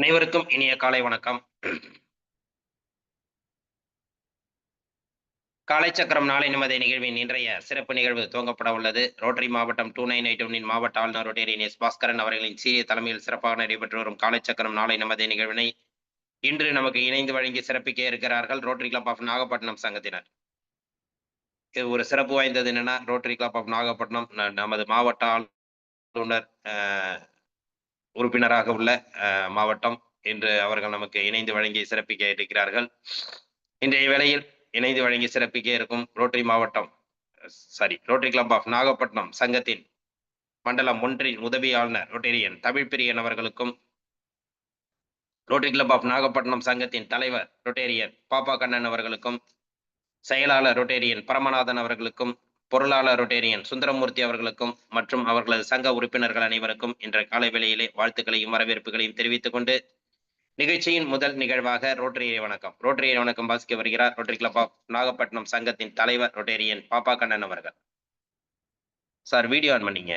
அனைவருக்கும் இனிய காலை வணக்கம். காலை சக்கரம் நாளை நமது நிகழ்வின் இன்றைய சிறப்பு நிகழ்வு துவங்கப்பட உள்ளது. ரோட்டரி மாவட்டம் 2981 மாவட்ட ஆளுநர் ரொட்டேரியன் எஸ் பாஸ்கரன் அவர்களின் சீரிய தலைமையில் சிறப்பாக நடைபெற்று வரும் காலை சக்கரம் நாளை நமது நிகழ்வினை இன்று நமக்கு இணைந்து வழங்கி சிறப்பிக்க இருக்கிறார்கள் ரோட்டரி கிளப் ஆஃப் நாகப்பட்டினம் சங்கத்தினர். இது ஒரு சிறப்பு வாய்ந்தது என்னன்னா, ரோட்டரி கிளப் ஆஃப் நாகப்பட்டினம் நமது மாவட்ட ஆளுநர் உறுப்பினராக உள்ள மாவட்டம் இன்று அவர்கள் நமக்கு இணைந்து வழங்கி சிறப்பிக்க இருக்கிறார்கள். இன்றைய வேளையில் இணைந்து வழங்கி சிறப்பிக்க இருக்கும் ரோட்டரி கிளப் ஆஃப் நாகப்பட்டினம் சங்கத்தின் மண்டலம் 1 உதவி ஆளுநர் ரொட்டேரியன் தமிழ் பிரியன் அவர்களுக்கும், ரோட்டரி கிளப் ஆஃப் நாகப்பட்டினம் சங்கத்தின் தலைவர் ரொட்டேரியன் பாப்பா கண்ணன் அவர்களுக்கும், செயலாளர் ரொட்டேரியன் பரமநாதன் அவர்களுக்கும், பொருளாளர் ரொட்டேரியன் சுந்தரமூர்த்தி அவர்களுக்கும் மற்றும் அவர்களது சங்க உறுப்பினர்கள் அனைவருக்கும் இன்றைய காலை வேளையிலே வாழ்த்துக்களையும் வரவேற்புகளையும் தெரிவித்துக் கொண்டு நிகழ்ச்சியின் முதல் நிகழ்வாக ரோட்டரியை வணக்கம் வாசிக்க வருகிறார் ரோட்டரி கிளப் ஆஃப் நாகப்பட்டினம் சங்கத்தின் தலைவர் ரொட்டேரியன் பாப்பா கண்ணன் அவர்கள். சார் வீடியோ ஆன் பண்ணீங்க.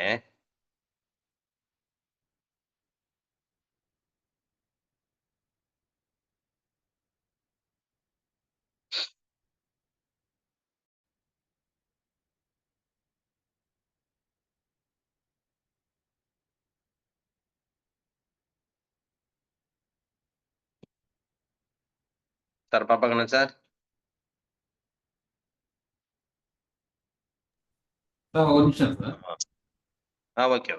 Sir Pappa Kannan sir. ஒரு நிமிஷம் சார். ஓகே.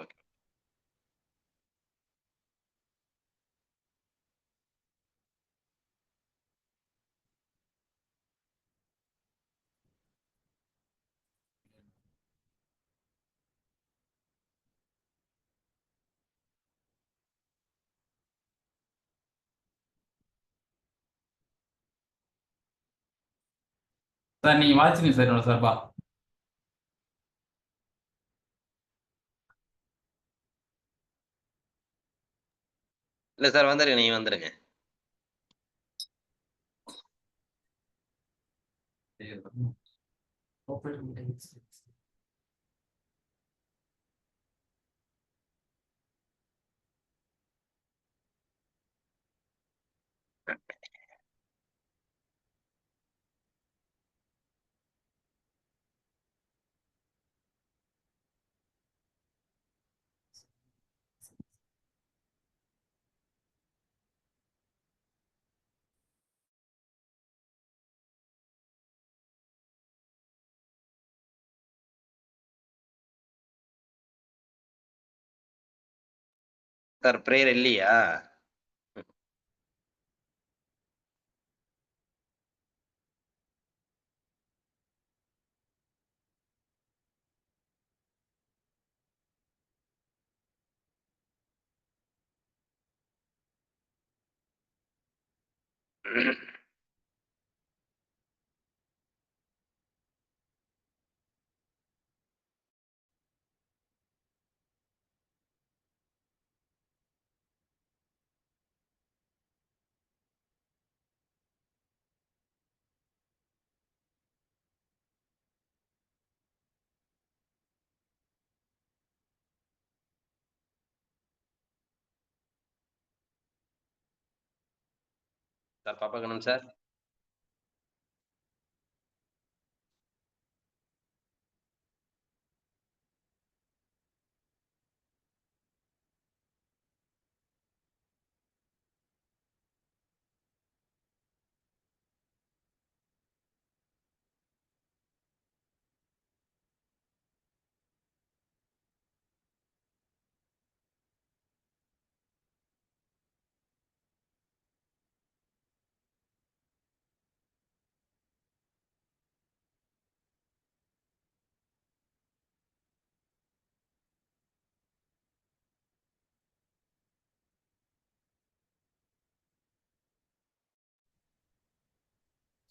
சார் நீங்க வாட்சிங்க சார் என்னோட சார்பா. இல்ல சார் வந்துருங்க, நீங்க வந்துருங்க. சார் பிரேயர் இல்லையா? Sir Pappa Kannan sir.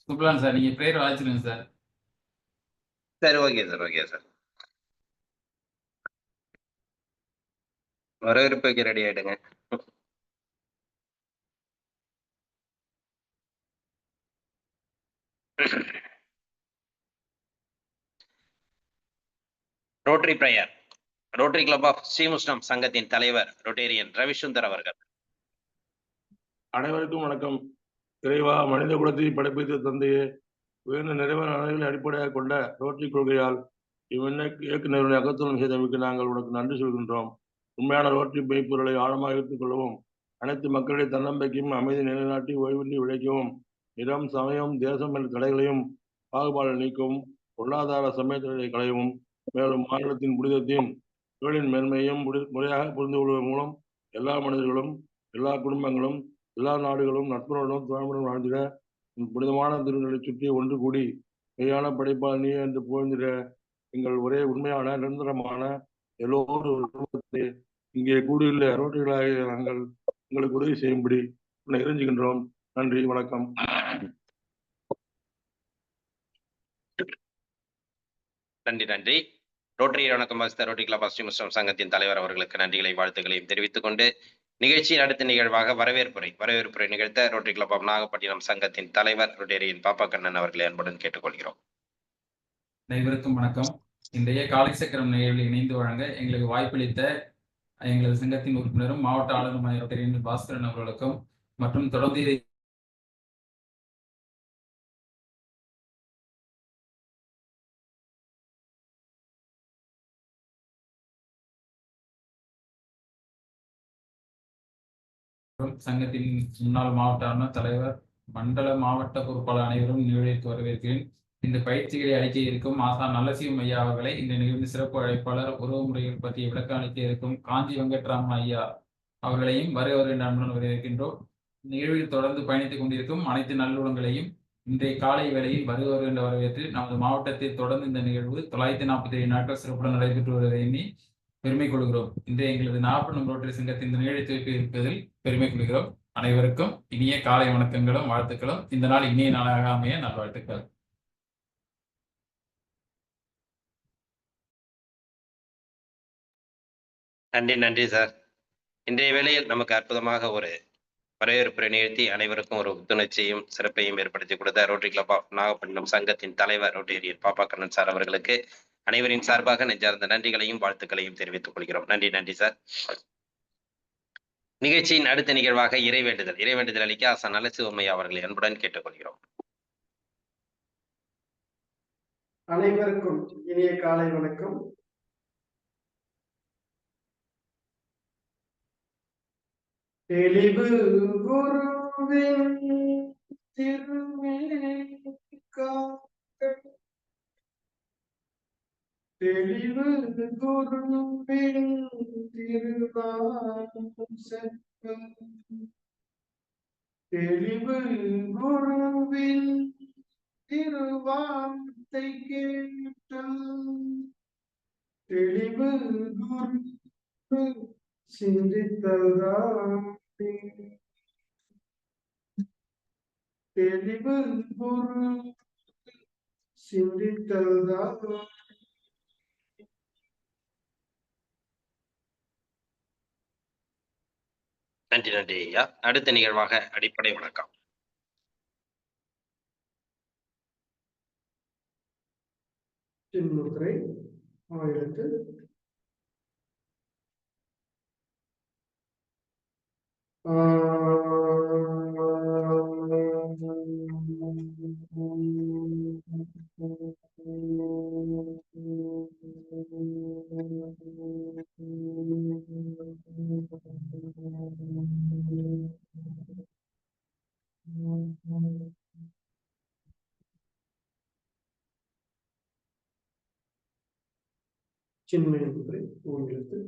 கூப்பிடலாம் சார், நீங்க பிரேயர் வாசிச்சிருங்க சார். சரி, ஓகே சார். வரவேற்புக்கு ரெடி ஆயிடுங்க. Rotary prayer. Rotary club of Srimushnam சங்கத்தின் தலைவர் ரொட்டேரியன் ரவிசுந்தர் அவர்கள். அனைவருக்கும் வணக்கம். இறைவா, மனித குலத்தை படைப்பித்த தந்தையே, உயர்ந்த நிறைவான நலன்களை அடிப்படையாக கொண்ட ரோட்டரி கொள்கையால் இயக்குநர்களை அகத்தலம் செய்தமைக்கு நாங்கள் உனக்கு நன்றி சொல்கின்றோம். உண்மையான ரோட்டரி மெய்ப்பொருளை ஆழமாக எடுத்துக் கொள்ளவும், அனைத்து மக்களுடைய தன்னம்பிக்கையும் அமைதி நிலைநாட்டி ஓய்வின்றி உழைக்கவும், இடம், சமயம், தேசம் என்ற தடைகளையும் பாகுபாடு நீக்கவும், பொருளாதார சமயத்தடைகளை களையவும், மேலும் மாநிலத்தின் புனிதத்தையும் தொழிலின் மேன்மையையும் முறையாக புரிந்து கொள்வதன் மூலம் எல்லா மனிதர்களும், எல்லா குடும்பங்களும், எல்லா நாடுகளும் நட்புறவுடன் துணையுடன் வாழ்ந்திட புனிதமான திருநெல்லை சுற்றி ஒன்று கூடி மெய்யான படைப்பால் நீ என்று புகழ்ந்திட எங்கள் ஒரே உண்மையான நிரந்தரமான எல்லோரும் இங்கே கூடியுள்ள ரோட்டரிகளாக நாங்கள் உங்களுக்கு உதவி செய்யும்படி உன்னை இறைஞ்சுகின்றோம். நன்றி, வணக்கம். நன்றி. ரோட்டரி வணக்கம் ரோட்டரி கிளப் ஆஃப் முஸ்லிம் சங்கத்தின் தலைவர் அவர்களுக்கு நன்றிகளை வாழ்த்துக்களையும் தெரிவித்துக் கொண்டு நிகழ்ச்சியின் அடுத்த நிகழ்வாக வரவேற்புரை நிகழ்த்த ரோட்டரி கிளப் ஆஃப் நாகப்பட்டினம் சங்கத்தின் தலைவர் ரொட்டேரியன் பாப்பா கண்ணன் அவர்களை அன்புடன் கேட்டுக்கொள்கிறோம். அனைவருக்கும் வணக்கம். இன்றைய காலை சக்கரம் நிகழ்வில் இணைந்து வழங்க எங்களுக்கு வாய்ப்பளித்த எங்களது சங்கத்தின் உறுப்பினரும் மாவட்ட ஆளுநர் ரொட்டேரியன் பாஸ்கரன் அவர்களுக்கும் மற்றும் தொடர்ந்து இதை சங்கத்தின் முன்னாள் மாவட்ட ஆளுநர், தலைவர், மண்டல மாவட்ட பொறுப்பாளர் அனைவரும் நிகழ்ச்சிக்கு வரவேற்கிறேன். இந்த பயிற்சிகளை அளிக்க இருக்கும் ஆசா நல்லசிவம் ஐயா அவர்களை இந்த நிகழ்வு சிறப்பு அழைப்பாளர், உறவு முறைகள் பற்றிய விளக்கம் அளிக்க இருக்கும் காஞ்சி வெங்கட்ராமன் ஐயா அவர்களையும் வருகிறவர்கள் அன்புடன் வரவேற்கின்றோம். நிகழ்வில் தொடர்ந்து பயணித்துக் கொண்டிருக்கும் அனைத்து நல்லுறங்களையும் இன்றைய காலை வேளையில் வருகிறவர்கள் என்று வரவேற்று நமது மாவட்டத்தில் தொடர்ந்து இந்த நிகழ்வு 947 நாட்கள் சிறப்புடன் நடைபெற்று வருவதை எண்ணி பெருமை கொள்கிறோம். இன்றைய எங்களது நாகப்பட்டினம் ரோட்டரி சங்கத்தின் இந்த நிகழ்ச்சி இருப்பதில் பெருமை கொள்கிறோம். அனைவருக்கும் இனிய காலை வணக்கங்களும் வாழ்த்துக்களும். இந்த நாள் இனிய நாளாக அமைய நல்வாழ்த்துக்கள். நன்றி சார். இன்றைய வேளையில் நமக்கு அற்புதமாக ஒரு வரவேற்புரை நிகழ்த்தி அனைவருக்கும் ஒரு புத்துணர்ச்சியும் சிறப்பையும் ஏற்படுத்தி கொடுத்த ரோட்டரி கிளப் ஆஃப் நாகப்பட்டினம் சங்கத்தின் தலைவர் ரொட்டேரியன் பாப்பா கண்ணன் சார் அவர்களுக்கு அனைவரின் சார்பாக நெஞ்சார்ந்த நன்றிகளையும் வாழ்த்துக்களையும் தெரிவித்துக் கொள்கிறோம். நன்றி சார். நிகழ்ச்சியின் அடுத்த நிகழ்வாக இறைவேண்டுதல் அளிக்க ஆசா நல்லசிவம்மையா அவர்களை அன்புடன் கேட்டுக்கொள்கிறோம். அனைவருக்கும் இனிய காலை வணக்கம். தெளிவு குருவின் தெளிவு குருவின் தெளிவு குருவின் திருவார்த்தை கேட்டல் தெளிவு குரு சிந்தித்தல்தானே தெளிவு குரு சிந்தித்தல்தானே. நன்றி ஐயா. அடுத்த நிகழ்வாக அடிப்படை வணக்கம். முத்திரை ஆயிரத்து சின்மய முத்திரை ஓய்வெழுத்து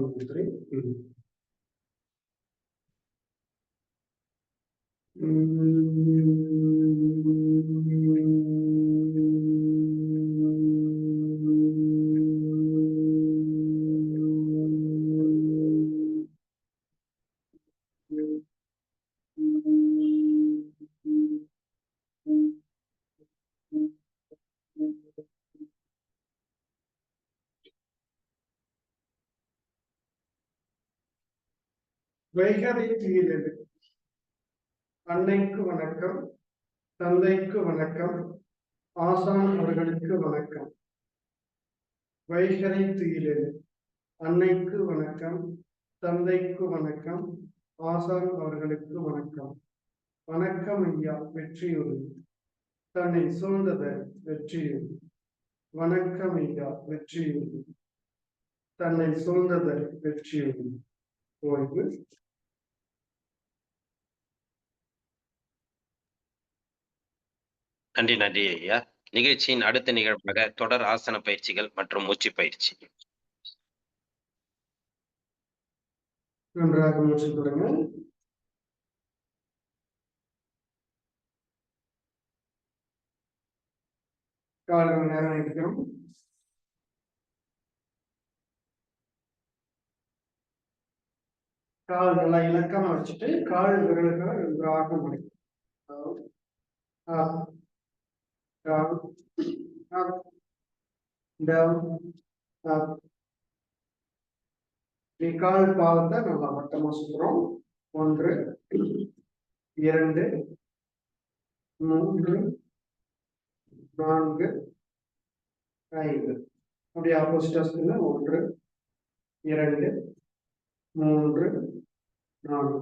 முத்திரை வைகறை தீயிலது. அன்னைக்கு வணக்கம், தந்தைக்கு வணக்கம், ஆசான் அவர்களுக்கு வணக்கம். வைகறை தீயிலது. அன்னைக்கு வணக்கம், தந்தைக்கு வணக்கம், ஆசான் அவர்களுக்கு வணக்கம். வணக்கம் ஐயா, வெற்றியுறுதி. தன்னை சூழ்ந்ததர் வெற்றியுறுதி. வணக்கம் ஐயா, வெற்றியுறுதி. தன்னை சூழ்ந்ததர் வெற்றியுறுதி. ஓய்வு. நன்றி நன்றி ஐயா. நிகழ்ச்சியின் அடுத்த நிகழ்வாக தொடர் ஆசன பயிற்சிகள் மற்றும் மூச்சு பயிற்சி. நன்றாக மூச்சு கொடுங்க. கால்கள் நேரம் இருக்கணும். கால் நல்லா இலக்கமா வச்சுட்டு கால் விரல்களை நன்றாக முடிக்கும். Up, down, up, down, up. கால் பாதத்தை நல்லா வட்டமா சுத்துறோம். 1, 2, 3, 4, 5. அப்படியே ஆப்போசிட்டா சொல்லுங்க. 1, 2, 3, 4,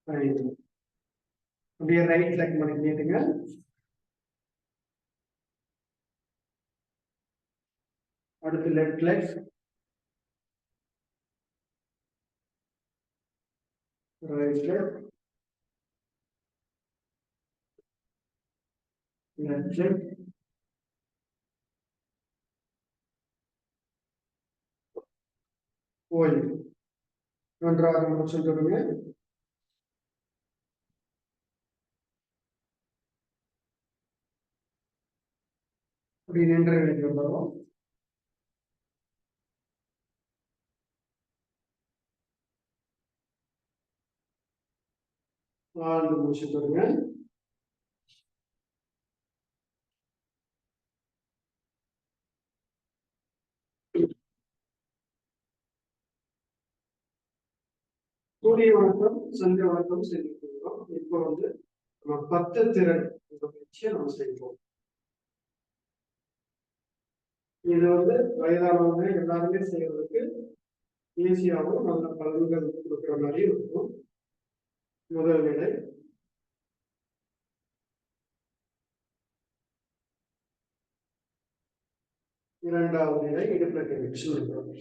5. அப்படியே ரைட் லெக் பண்ணி நீட்டுங்க. அடுத்து left leg. Right leg. Left leg. ஓய்வு. நன்றாக மூச்சு விடுங்க. அப்படி நின்ற நிலைக்கு வரும். ஆழ்ந்து மூச்சு விடுங்க. சூரிய வணக்கம், சந்திர வணக்கம் செஞ்சுக்கிறோம். இப்போ வந்து நம்ம 10 திறன் பயிற்சியை நம்ம செய்வோம். இது வந்து வயதானவங்க எல்லாருமே செய்யறதுக்கு ஈஸியாகவும் நல்ல பலன்கள் கொடுக்குற மாதிரி இருக்கும். முதல் நிலை. இரண்டாவது நிலை இடுப்புல கை வச்சு நிற்கிறோம்.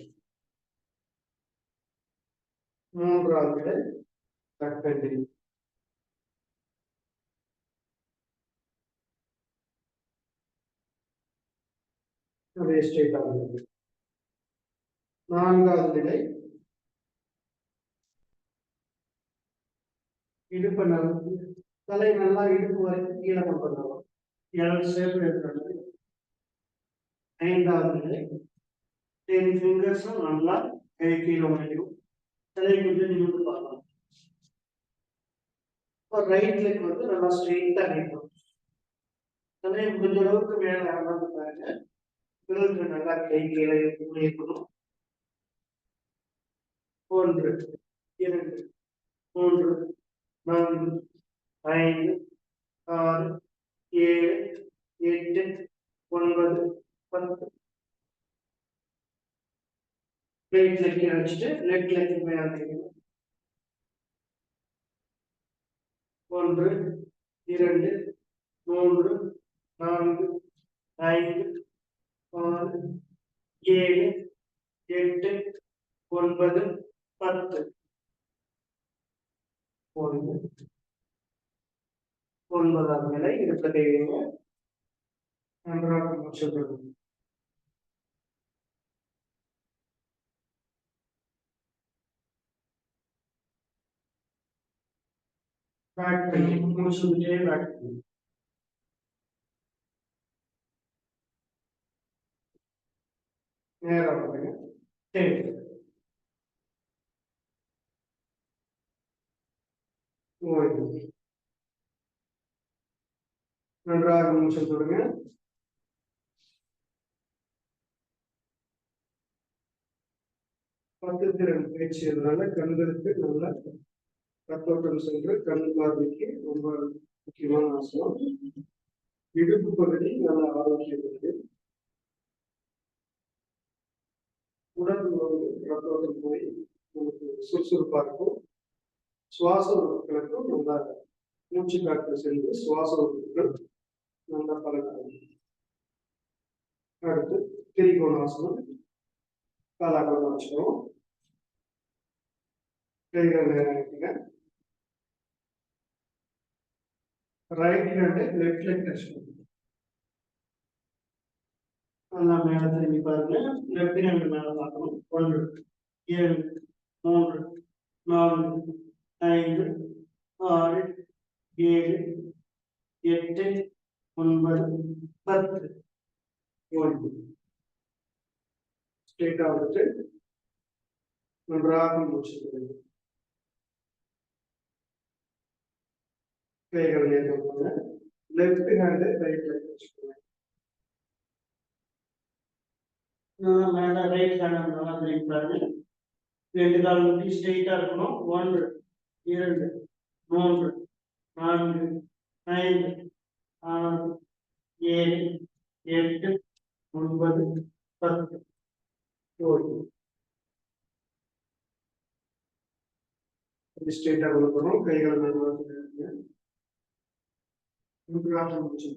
மூன்றாவது நிலை தக்கண்டி. அப்படியே ஸ்ட்ரெயிட் ஆகுது. நான்காவது நிலை இடுப்பு தலை நல்லா இடுப்பு வரைக்கும் கீழே கொண்டு வரலாம். எல் ஷேப் இருக்கிறது. ஐந்தாவது நிலை 10 ஃபிங்கர்ஸும் நல்லா கை கீழே முடியும். தலை கொஞ்சம் நிமிர்ந்து பார்க்கலாம். ரைட் லெக் வந்து நல்லா ஸ்ட்ரெயிட்டா நிற்கும். தலையை முடிஞ்ச அளவுக்கு மேல அமர்ந்து பாருங்க. விரல்கள் நல்லா கை கீழே இருக்கணும். 1, 2, 3, 4, 5, 6, 7, 8, 9, 10. ரைட் லெக் வச்சுட்டு லெஃப்ட் லெக் மேல வைக்கணும். 1, 2, 3, 4, 5, 6, 7, 8, 9, 10. 9வது நிலை இடுப்புல கை வைங்க. நன்றாக மூச்சு விடுங்க. பேக் பண்ணி மூச்சு விட்டே பேக் பண்ணி. நேரா பண்ணுங்க. ஓய்வு. நன்றாக மூச்சு விடுங்க. 10 திறன் பயிற்சியதுனால கண்களுக்கு நல்ல ரத்தோட்டம் சென்று கண் பார்வைக்கு ரொம்ப முக்கியமான ஆசனம். இடுப்பு பகுதி நல்ல ஆரோக்கியம் இருக்கு. உடல் ரத்தோட்டம் போய் நமக்கு சுறுசுறுப்பா இருக்கும். சுவாச உறுப்புகளுக்கும் நல்லா மூச்சு காற்று சென்று சுவாச உறுப்புகள் நல்லா பழக்கம். அடுத்து திரிகோணாசனம். காலாக வச்சுக்கிறோம். கைகள் நேரம் இருக்குங்க. Right hand left leg touch பண்ணுங்க. நல்லா மேல திரும்பி பாருங்க. லெஃப்ட் ஹேண்ட் மேல பார்க்கணும். 1 7 3 4 5 6 7 8 9 10. ஸ்ட்ரெயிட்டா வந்துட்டு நன்றாக மூச்சு விடுங்க. கைகள் நேர்ந்தாங்க. லெஃப்ட் ஹேண்ட் ரைட் லெக் வச்சுக்கோங்க. மேல ரைட் ஹேண்ட் நல்லா திரும்பி பாருங்க. 2 கால் முட்டி ஸ்ட்ரெயிட்டா இருக்கணும். 1 2 3 4 5 6 7 8 9 10. ஸ்ட்ரெயிட்டா கொடுக்கணும். கைகள் நல்லா மூச்சு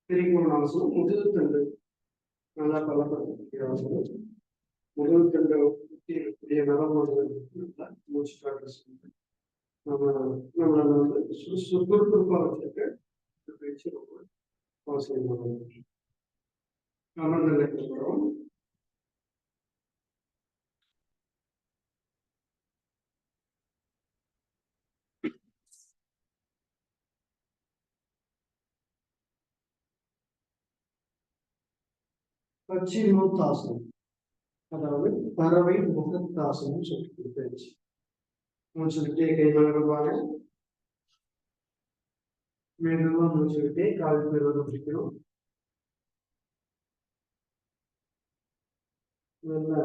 திரிகோணாசனம். முதுகு தண்டு நல்லா பலப்படுத்தக்கூடிய முதுகு தண்டை சுற்றி இருக்கக்கூடிய நரம்புகள் மூச்சு காற்று நம்மளை வந்து சுறுசுறுப்பாக வச்சிருக்க பயிற்சி ரொம்ப அவசியமானது. அமர்ந்த நிலைக்கு போகிறோம். பச்சிமோத்தாசனம், அதாவது பறவை முகத்தாசனம் சொல்லி பயிற்சி. மூச்சு விட்டே கை மலருவாங்க. மெதுவா மூச்சு விட்டே கால் பெறுவது பிடிக்கணும். நல்லா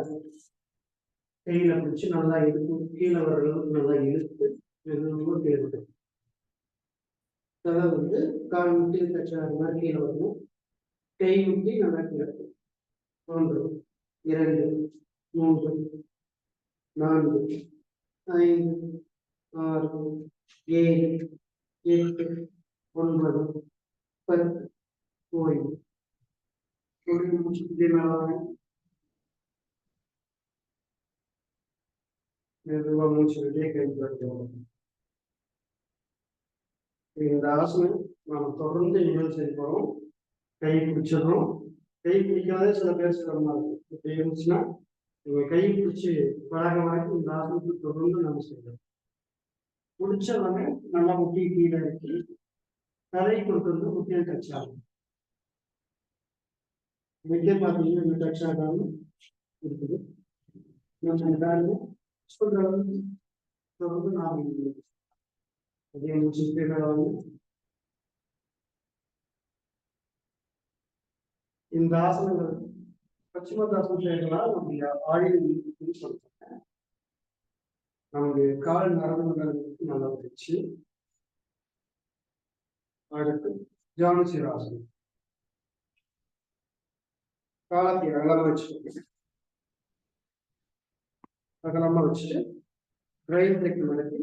கையில பிடிச்சி நல்லா இழுத்து கீழே வர அளவுக்கு நல்லா இழுத்து மெதுவாக கீழே விடும். தலை வந்து கால் முட்டி தச்சா மாதிரி கீழே வரணும். கை முட்டி நல்லா கீழே 1 2 3 4 5 6 7 8 9 10. ஓய்வு. மூச்சு மேலாக மெதுவா மூச்சு விட்டே கை படுத்தணும். இந்த ஆசனம் நாம தொடர்ந்து இனிமேல் செய்ய போறோம். கை பிடிச்சிடணும். கை பிடிக்காத சில பேர் சிரமமா இருக்கு. இப்படி இருந்துச்சுன்னா நீங்க கை பிடிச்சி பழக வரைக்கும் இந்த ஆசனத்தை தொடர்ந்து நம்ம செய்யணும். பிடிச்சவங்க நல்லா முட்டி கீழே இறக்கி தலை கொண்டு வந்து முட்டியை டச் ஆகும். முட்டியை பார்த்தீங்கன்னா இந்த டச் ஆகாம இருக்குது. நம்ம எல்லாருமே சொல்ற தொடர்ந்து நாம் அதே மூச்சு. இந்த ஆசனங்கள் பச்சிமோத்தாசனம் செய்யலாம். நம்முடைய ஆயுள் சொல்றாங்க. நம்முடைய கால் நரம்புகளுக்கு நல்லா வச்சு. அடுத்து ஜானுசிராசனம். காலத்தை அகலமா வச்சுக்கோங்க. அகலமா வச்சுட்டு ரைட் லெக் மடக்கி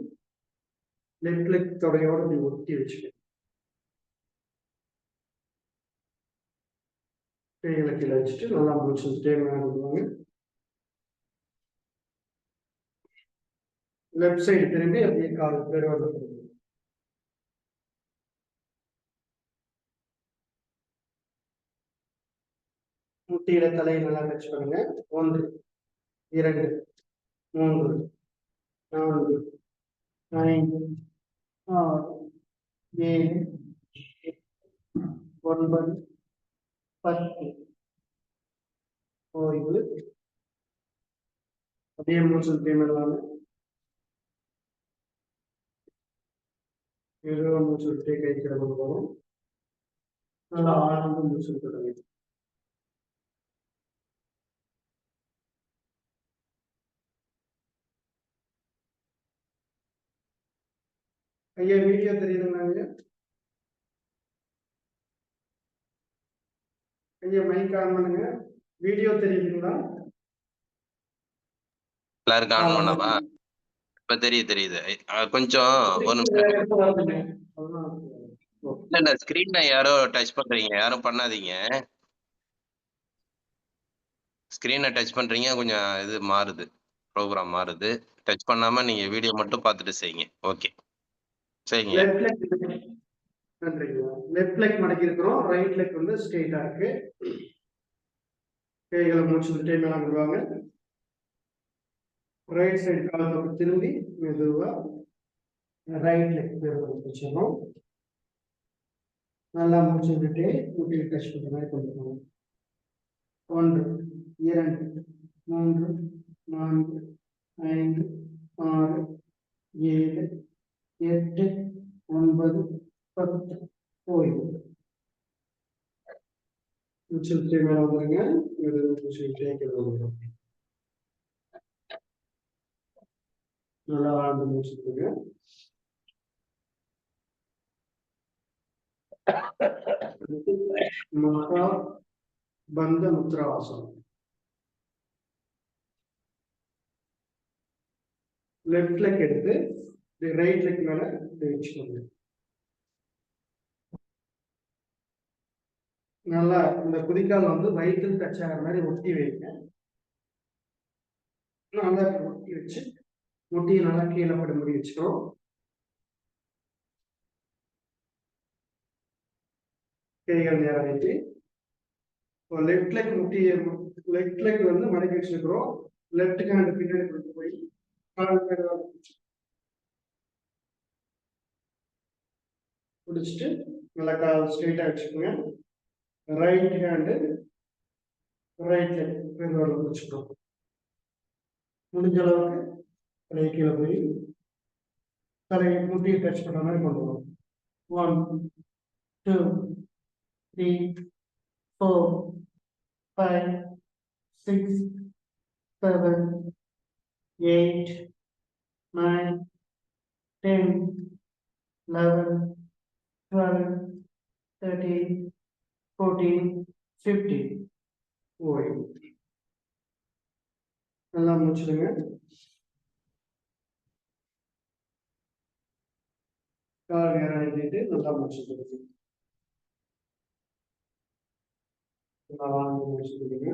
லெஃப்ட் லெக் தொடையோட நீ ஒட்டி வச்சுக்க. கைகளை கீழே வச்சுட்டு நல்லா மூச்சு தேவையானவாங்க. லெஃப்ட் சைடு திரும்பி அப்படியே கால் பெருவதை முட்டியில தலையை நல்லா டச் பண்ணுங்க. 1 2 3 4 5 6 7 9 10. ஓய்வு. அப்படியே மூச்சு மேலான மெதுவாக மூச்சு விட்டு கை கீழே கொண்டு போகணும். நல்லா ஆழ்ந்து மூச்சு விட்டுடுங்க. ஐயா வீடியோ தெரியுதுங்களா ஐயா? ஐயா மைக் ஆன் பண்ணுங்க. வீடியோ தெரியுதுங்களா? எல்லாருக்கும் ஆன் பண்ணவா? இப்ப தெரியுது. கொஞ்சம் ஒரு நிமிஷம். இல்ல ஸ்கிரீன்ல யாரோ டச் பண்றீங்க, யாரும் பண்ணாதீங்க. ஸ்கிரீனை டச் பண்றீங்க, கொஞ்சம் இது மாறுது, ப்ரோக்ராம் மாறுது. டச் பண்ணாம நீங்க வீடியோ மட்டும் பார்த்துட்டு செய்யுங்க. ஓகே, சரிங்க. நன்றிங்க. லெஃப்ட் லெக் மடக்கி இருக்கிறோம், ரைட் லெக் வந்து ஸ்ட்ரெயிட்டா இருக்கு. கைகளை மூச்சு விட்டே மேல விடுவாங்க. ரைட் சைடு கால் பக்கம் திரும்பி மெதுவா ரைட் லெக் வச்சிடணும். நல்லா மூச்சு விட்டு முட்டியை டச் பண்ற மாதிரி கொண்டு போகணும். 1 2 3 4 5 6 7 8 9 10 ஓய்வு. மூச்சு விட்டு மேல வந்துருங்க. மூச்சு விட்டே கீழே வந்துடும். நல்லா ஆழ்ந்து மூச்சு விடுங்க. மகா பந்த முத்ராசனம். லெஃப்ட் லெக் எடுத்து ரைட் லெக் மேல வச்சுக்கோங்க. நல்லா இந்த குதிக்கால் வந்து வயிற்றில் டச் ஆகிற மாதிரி ஒட்டி வைங்க. நல்லா ஒட்டி வச்சு முட்டியை நல்லா கீழே பட முடி வச்சுக்கிறோம். கைகள் நேரம் வைத்து லெஃப்ட் லெக் முட்டியை லெஃப்ட் லெக் வந்து மடக்கி வச்சிருக்கிறோம். லெஃப்ட் ஹேண்ட் பின்னாடி கொண்டு போய் பிடிச்சிட்டு நல்லா கால் ஸ்ட்ரெயிட்டா வச்சுக்கோங்க. ரைட் ஹேண்டு ரைட் லெக் பெருவாள் பிடிச்சிக்கிறோம். முடிஞ்ச அளவுக்கு தலையை கீழே போய் தலையை முட்டியை டச் பண்ண மாதிரி கொண்டு வரும். 1 2 3 4 5 6 7 8 9 10 11 12 13 14 15 ஓய்வு. நல்லா முடிச்சிடுங்க. கால் நேரம் எழுதிட்டு நல்லா முடிச்சுடுங்க. நல்லா முடிச்சுடுங்க.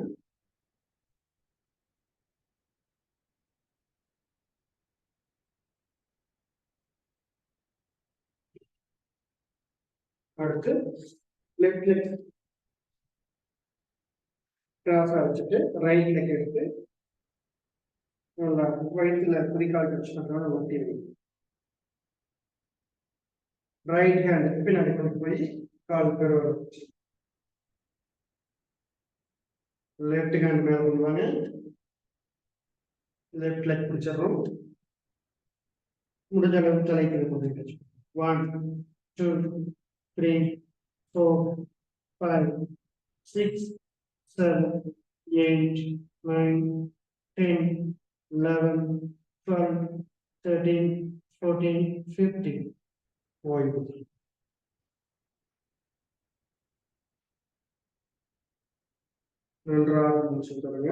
அடுத்து லெஃப்ட் லெக் கிராஸா வச்சுட்டு ரைட் லெக் எடுத்து நல்லா வயிற்றுல குறிக்கால் டச் பண்றோம். ஒட்டி வைங்க. ரைட் ஹேண்ட் பின்னாடி கொண்டு போய் கால் பெருவாள் வச்சு லெஃப்ட் ஹேண்ட் மேல கொண்டு வாங்க. லெஃப்ட் லெக் பிடிச்சிடறோம். முடிஞ்ச அளவு தலைக்கு கொண்டு வச்சு 1 2 3 4 5 6 7 8 9 10 11 12 13 14 15 ஓய்வு. நன்றாக மூச்சு தருங்க.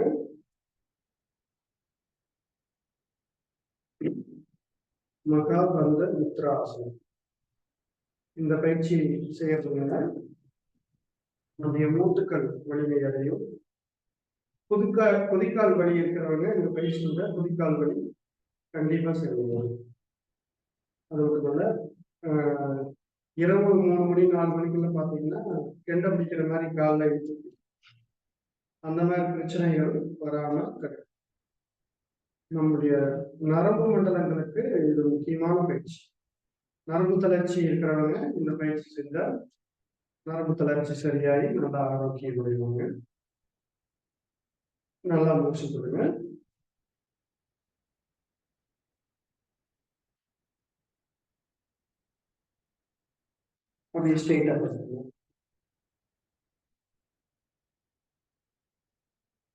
மகாபந்த முத்ராசனம். இந்த பயிற்சி செய்யறதுனால நம்முடைய மூட்டுக்கள் வலிமை அடையும். குதிக்கால் வலி இருக்கிறவங்க இந்த பயிற்சியோட குதிக்கால் வலி கண்டிப்பா செய்வாங்க. அதோட போல இரவு 3 மணி 4 மணிக்குள்ள பாத்தீங்கன்னா கெண்டை பிடிக்கிற மாதிரி காலில் இருக்கு. அந்த மாதிரி பிரச்சனைகள் வராம கிடைக்கும். நம்முடைய நரம்பு மண்டலங்களுக்கு இது முக்கியமான பயிற்சி. நரம்பு தளர்ச்சி இருக்கிறவங்க இந்த பயிற்சி செஞ்சால் நரம்பு தளர்ச்சி சரியாகி நல்லா ஆரோக்கியம் அடைவாங்க. நல்லா மூச்சு கொடுங்க. அப்படியே ஸ்ட்ரெயிட்டா வச்சுக்கோங்க.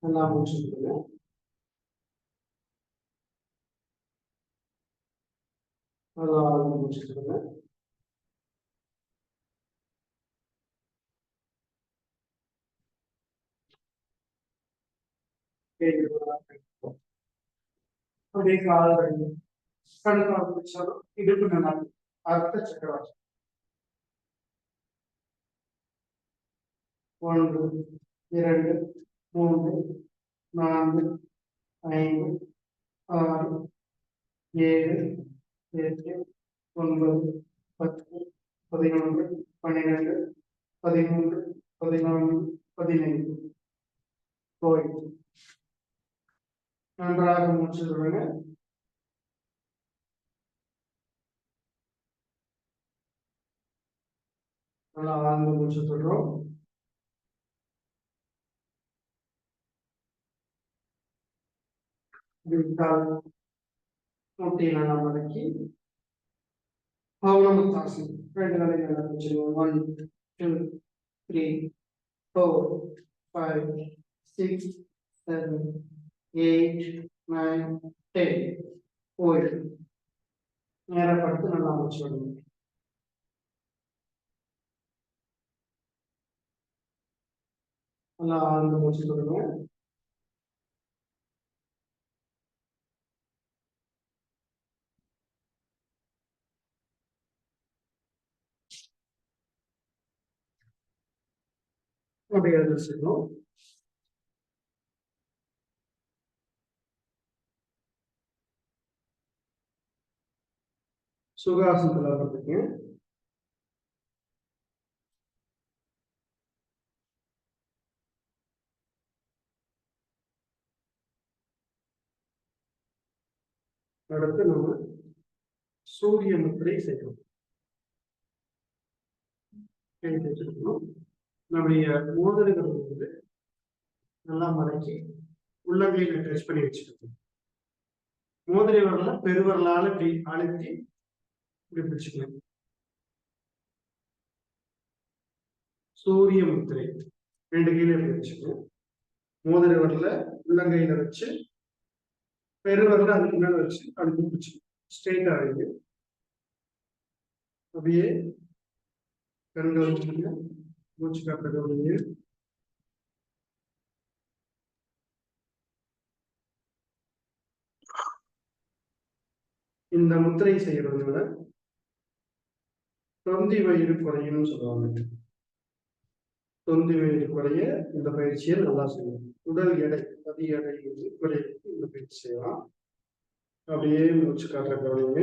நல்லா முடிச்சுக்கோங்க. நல்லா முடிச்சுக்கோங்க. அப்படியே கால் ரெண்டு கழுத்து ஆரம்பிச்சாலும் இடுப்பு நல்லா அர்த்த சக்கராசனம். 1 2 3 4 5 6 7 8 9 10 11 12 13 14 15 போயிட்டு நன்றாக முடிச்சுடுவேங்க. நல்லா ஆழ்ந்து மூச்சு விடுறோம். கால் முட்டியை நல்லா மடக்கி பவனமுத்தாசனம் 2 நாளைக்கு நல்லா வச்சுருவோம். 1 2 3 4 5 6 7 8 9 10 போயிடு. நேரம் படுத்து நல்லா மூச்சு விடுவோம். நல்லா ஆழ்ந்து மூச்சு விடுவோம். அப்படியே எழுதிச்சிடணும். சுகாசனத்துல வர்றதுக்கு அடுத்து நம்ம சூரிய முத்திரை செய்யணும். நம்முடைய மோதிரங்கள் வந்து நல்லா மடக்கி உள்ளங்கையில டச் பண்ணி வச்சுக்கணும். மோதிரை வரல பெருவரலால இப்படி அழுத்தி இப்படி பிடிச்சுக்கணும். சூரிய முத்திரை 2 கையில இப்படி வச்சுக்கணும். மோதிரை வரல உள்ளங்கையில வச்சு பெருவரல அதுக்கு மேல வச்சு அழுத்தி பிடிச்சுக்கணும். ஸ்ட்ரெயிட்டா வைங்க. அப்படியே கண்கள் மூச்சு காட்டுறது. இந்த முத்திரை செய்யறதுனால தொந்தி வயிறு குறையும் சொல்லுவாங்க. தொந்தி வயிறு குறைய இந்த பயிற்சியை நல்லா செய்யணும். உடல் எடை அதிக எடை வந்து குறையதுக்கு இந்த பயிற்சி செய்யலாம். அப்படியே மூச்சு காட்டுற கவனிங்க.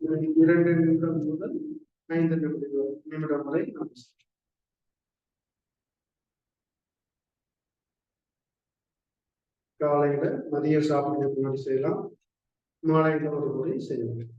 2 நிமிடம் முதல் 5 நிமிடம் வரை நாம் காலையில மதிய சாப்பிடுறதுக்கு முன்னாடி செய்யலாம். மாலையில ஒரு முறை செய்யலாம்.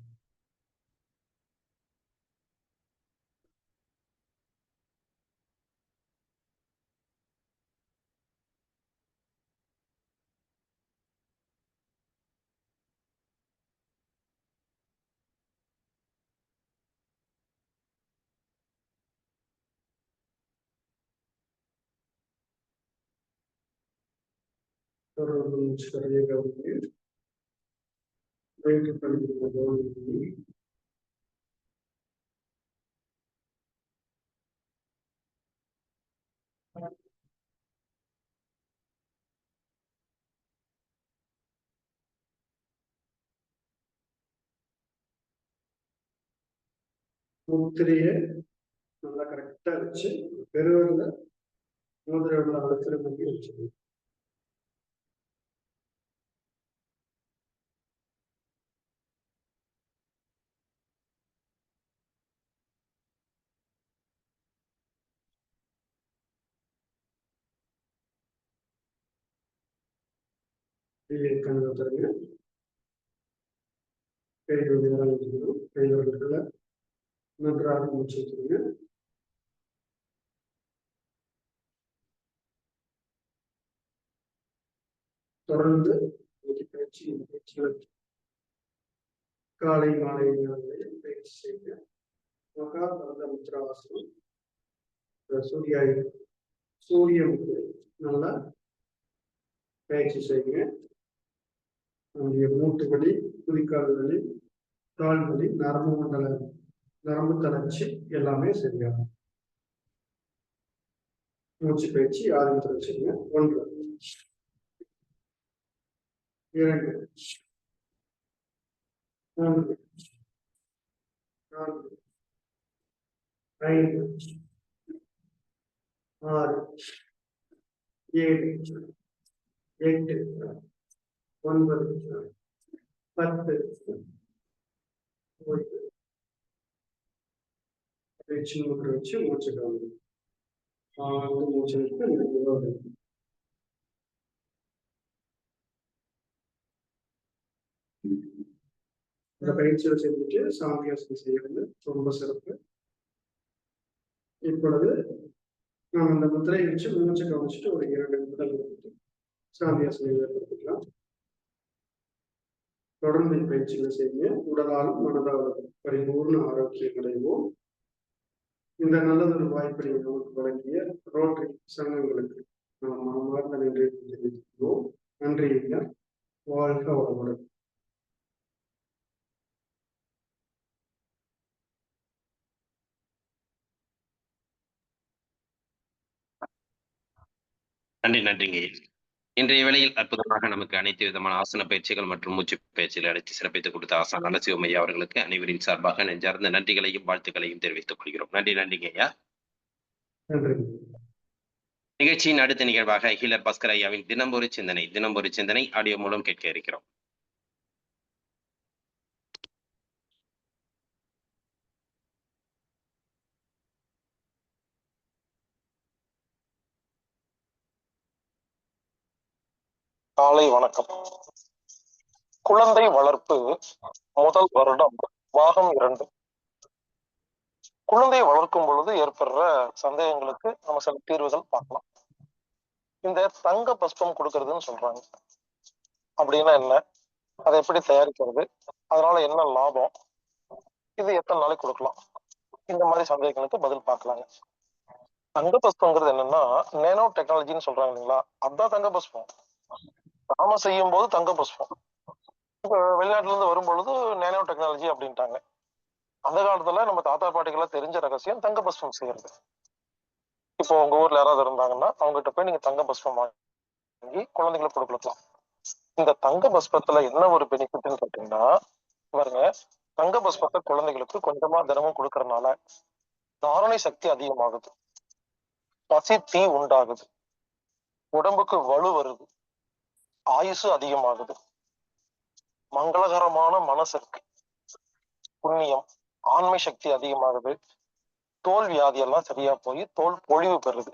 தொடர்ந்து மூச்சு கரையை கவனிங்க. வயிற்று பகுதியில் கவனிங்க. முத்திரையை நல்லா கரெக்டா வச்சு பெருவரில் மோதிரோட அழுத்துற மாதிரி வச்சுக்கணும். கண்கள் தருங்க. கைகள் நேரம் வச்சுக்கணும். கைகளை நன்றாக மூச்சு வச்சுருங்க. தொடர்ந்து பயிற்சிகளை காலை மாலை நேரங்களில் பயிற்சி செய்யுங்க. மகாபாரத முத்ராசனம், சூரிய முத்திரை நல்லா பயிற்சி செய்யுங்க. நம்முடைய மூட்டு வலி, குதிக்கால் வலி, கால் வலி, நரம்பு தளர்ச்சி எல்லாமே சரியாகும். மூச்சு பயிற்சி ஆரம்பத்தில் வச்சுங்க. 1 2 3 4 5 6 7 8 9 10 பயிற்சி மூட்டை வச்சு மூச்சு கவனம் மூச்சு விட்டு இந்த பயிற்சியை செஞ்சுட்டு சாந்தியாசனம் செய்யறது ரொம்ப சிறப்பு. இப்பொழுது நாம் அந்த முத்திரையை வச்சு மூச்சை கவனிச்சுட்டு ஒரு 2 நிமிடங்கள் வந்துட்டு சாந்தியாசனம் ஏற்படுத்திக்கலாம். தொடர்ந்து பயிற்சிகளை செய்ய உடலாலும் மனதாலும் பரிபூர்ண ஆரோக்கியம் அடைவோம். இந்த நல்லதொரு வாய்ப்பை நமக்கு வழங்கிய ரோட்டரி சங்கங்களுக்கு நாம் மனமார்ந்த நன்றி தெரிவித்துள்ளோம். நன்றி ஐயா. வாழ்க வளமுடன். நன்றிங்க. இன்றைய வேளையில் அற்புதமாக நமக்கு அனைத்து விதமான ஆசன பயிற்சிகள் மற்றும் மூச்சு பயிற்சிகளை அழைத்து சிறப்பித்துக் கொடுத்த ஆசான் நரசிம்ம ஐயா அவர்களுக்கு அனைவரின் சார்பாக நெஞ்சார்ந்த நன்றிகளையும் வாழ்த்துக்களையும் தெரிவித்துக் கொள்கிறோம். நன்றிங்க ஐயா. நிகழ்ச்சியின் அடுத்த நிகழ்வாக ஹீலர் பாஸ்கர் ஐயாவின் தினம் ஒரு சிந்தனை ஆடியோ மூலம் கேட்க இருக்கிறோம். காலை வணக்கம். குழந்தை வளர்ப்பு முதல் வருடம் பாகம் 2. குழந்தையை வளர்க்கும் பொழுது ஏற்படுற சந்தேகங்களுக்கு நம்ம சில தீர்வுகள் பார்க்கலாம். இந்த தங்க பஸ்பம் கொடுக்கறதுன்னு சொல்றாங்க. அப்படின்னா என்ன, அதை எப்படி தயாரிக்கிறது, அதனால என்ன லாபம், இது எத்தனை நாளைக்கு கொடுக்கலாம், இந்த மாதிரி சந்தேகங்களுக்கு பதில் பார்க்கலாங்க. தங்க பஸ்பம்ங்கிறது என்னன்னா நேனோ டெக்னாலஜின்னு சொல்றாங்க இல்லைங்களா, அதுதான் தங்க பஸ்பம். நாம செய்யும் போது தங்க பஸ்பம். இப்ப வெளிநாட்டுல இருந்து வரும் பொழுது நேனோ டெக்னாலஜி அப்படின்ட்டாங்க. அந்த காலத்துல நம்ம தாத்தா பாட்டிகள்லாம் தெரிஞ்ச ரகசியம் தங்க பஸ்பம் செய்யறது. இப்போ உங்க ஊர்ல யாராவது இருந்தாங்கன்னா அவங்ககிட்ட போய் நீங்க தங்க பஸ்பம் வாங்கி குழந்தைங்களை கொடுக்கலாம். இந்த தங்க பஸ்பத்துல என்ன ஒரு பெனிஃபிட்னு கேட்டீங்கன்னா, பாருங்க, தங்க பஸ்பத்தை குழந்தைகளுக்கு கொஞ்சமா தினமும் கொடுக்கறதுனால தாரணை சக்தி அதிகமாகுது, பசி தீ உண்டாகுது, உடம்புக்கு வலு வருது, ஆயுசு அதிகமாகுது, மங்களகரமான மனசிற்கு புண்ணியம், ஆண்மை சக்தி அதிகமாகுது, தோல் வியாதி எல்லாம் சரியா போய் தோல் பொழிவு பெறுது.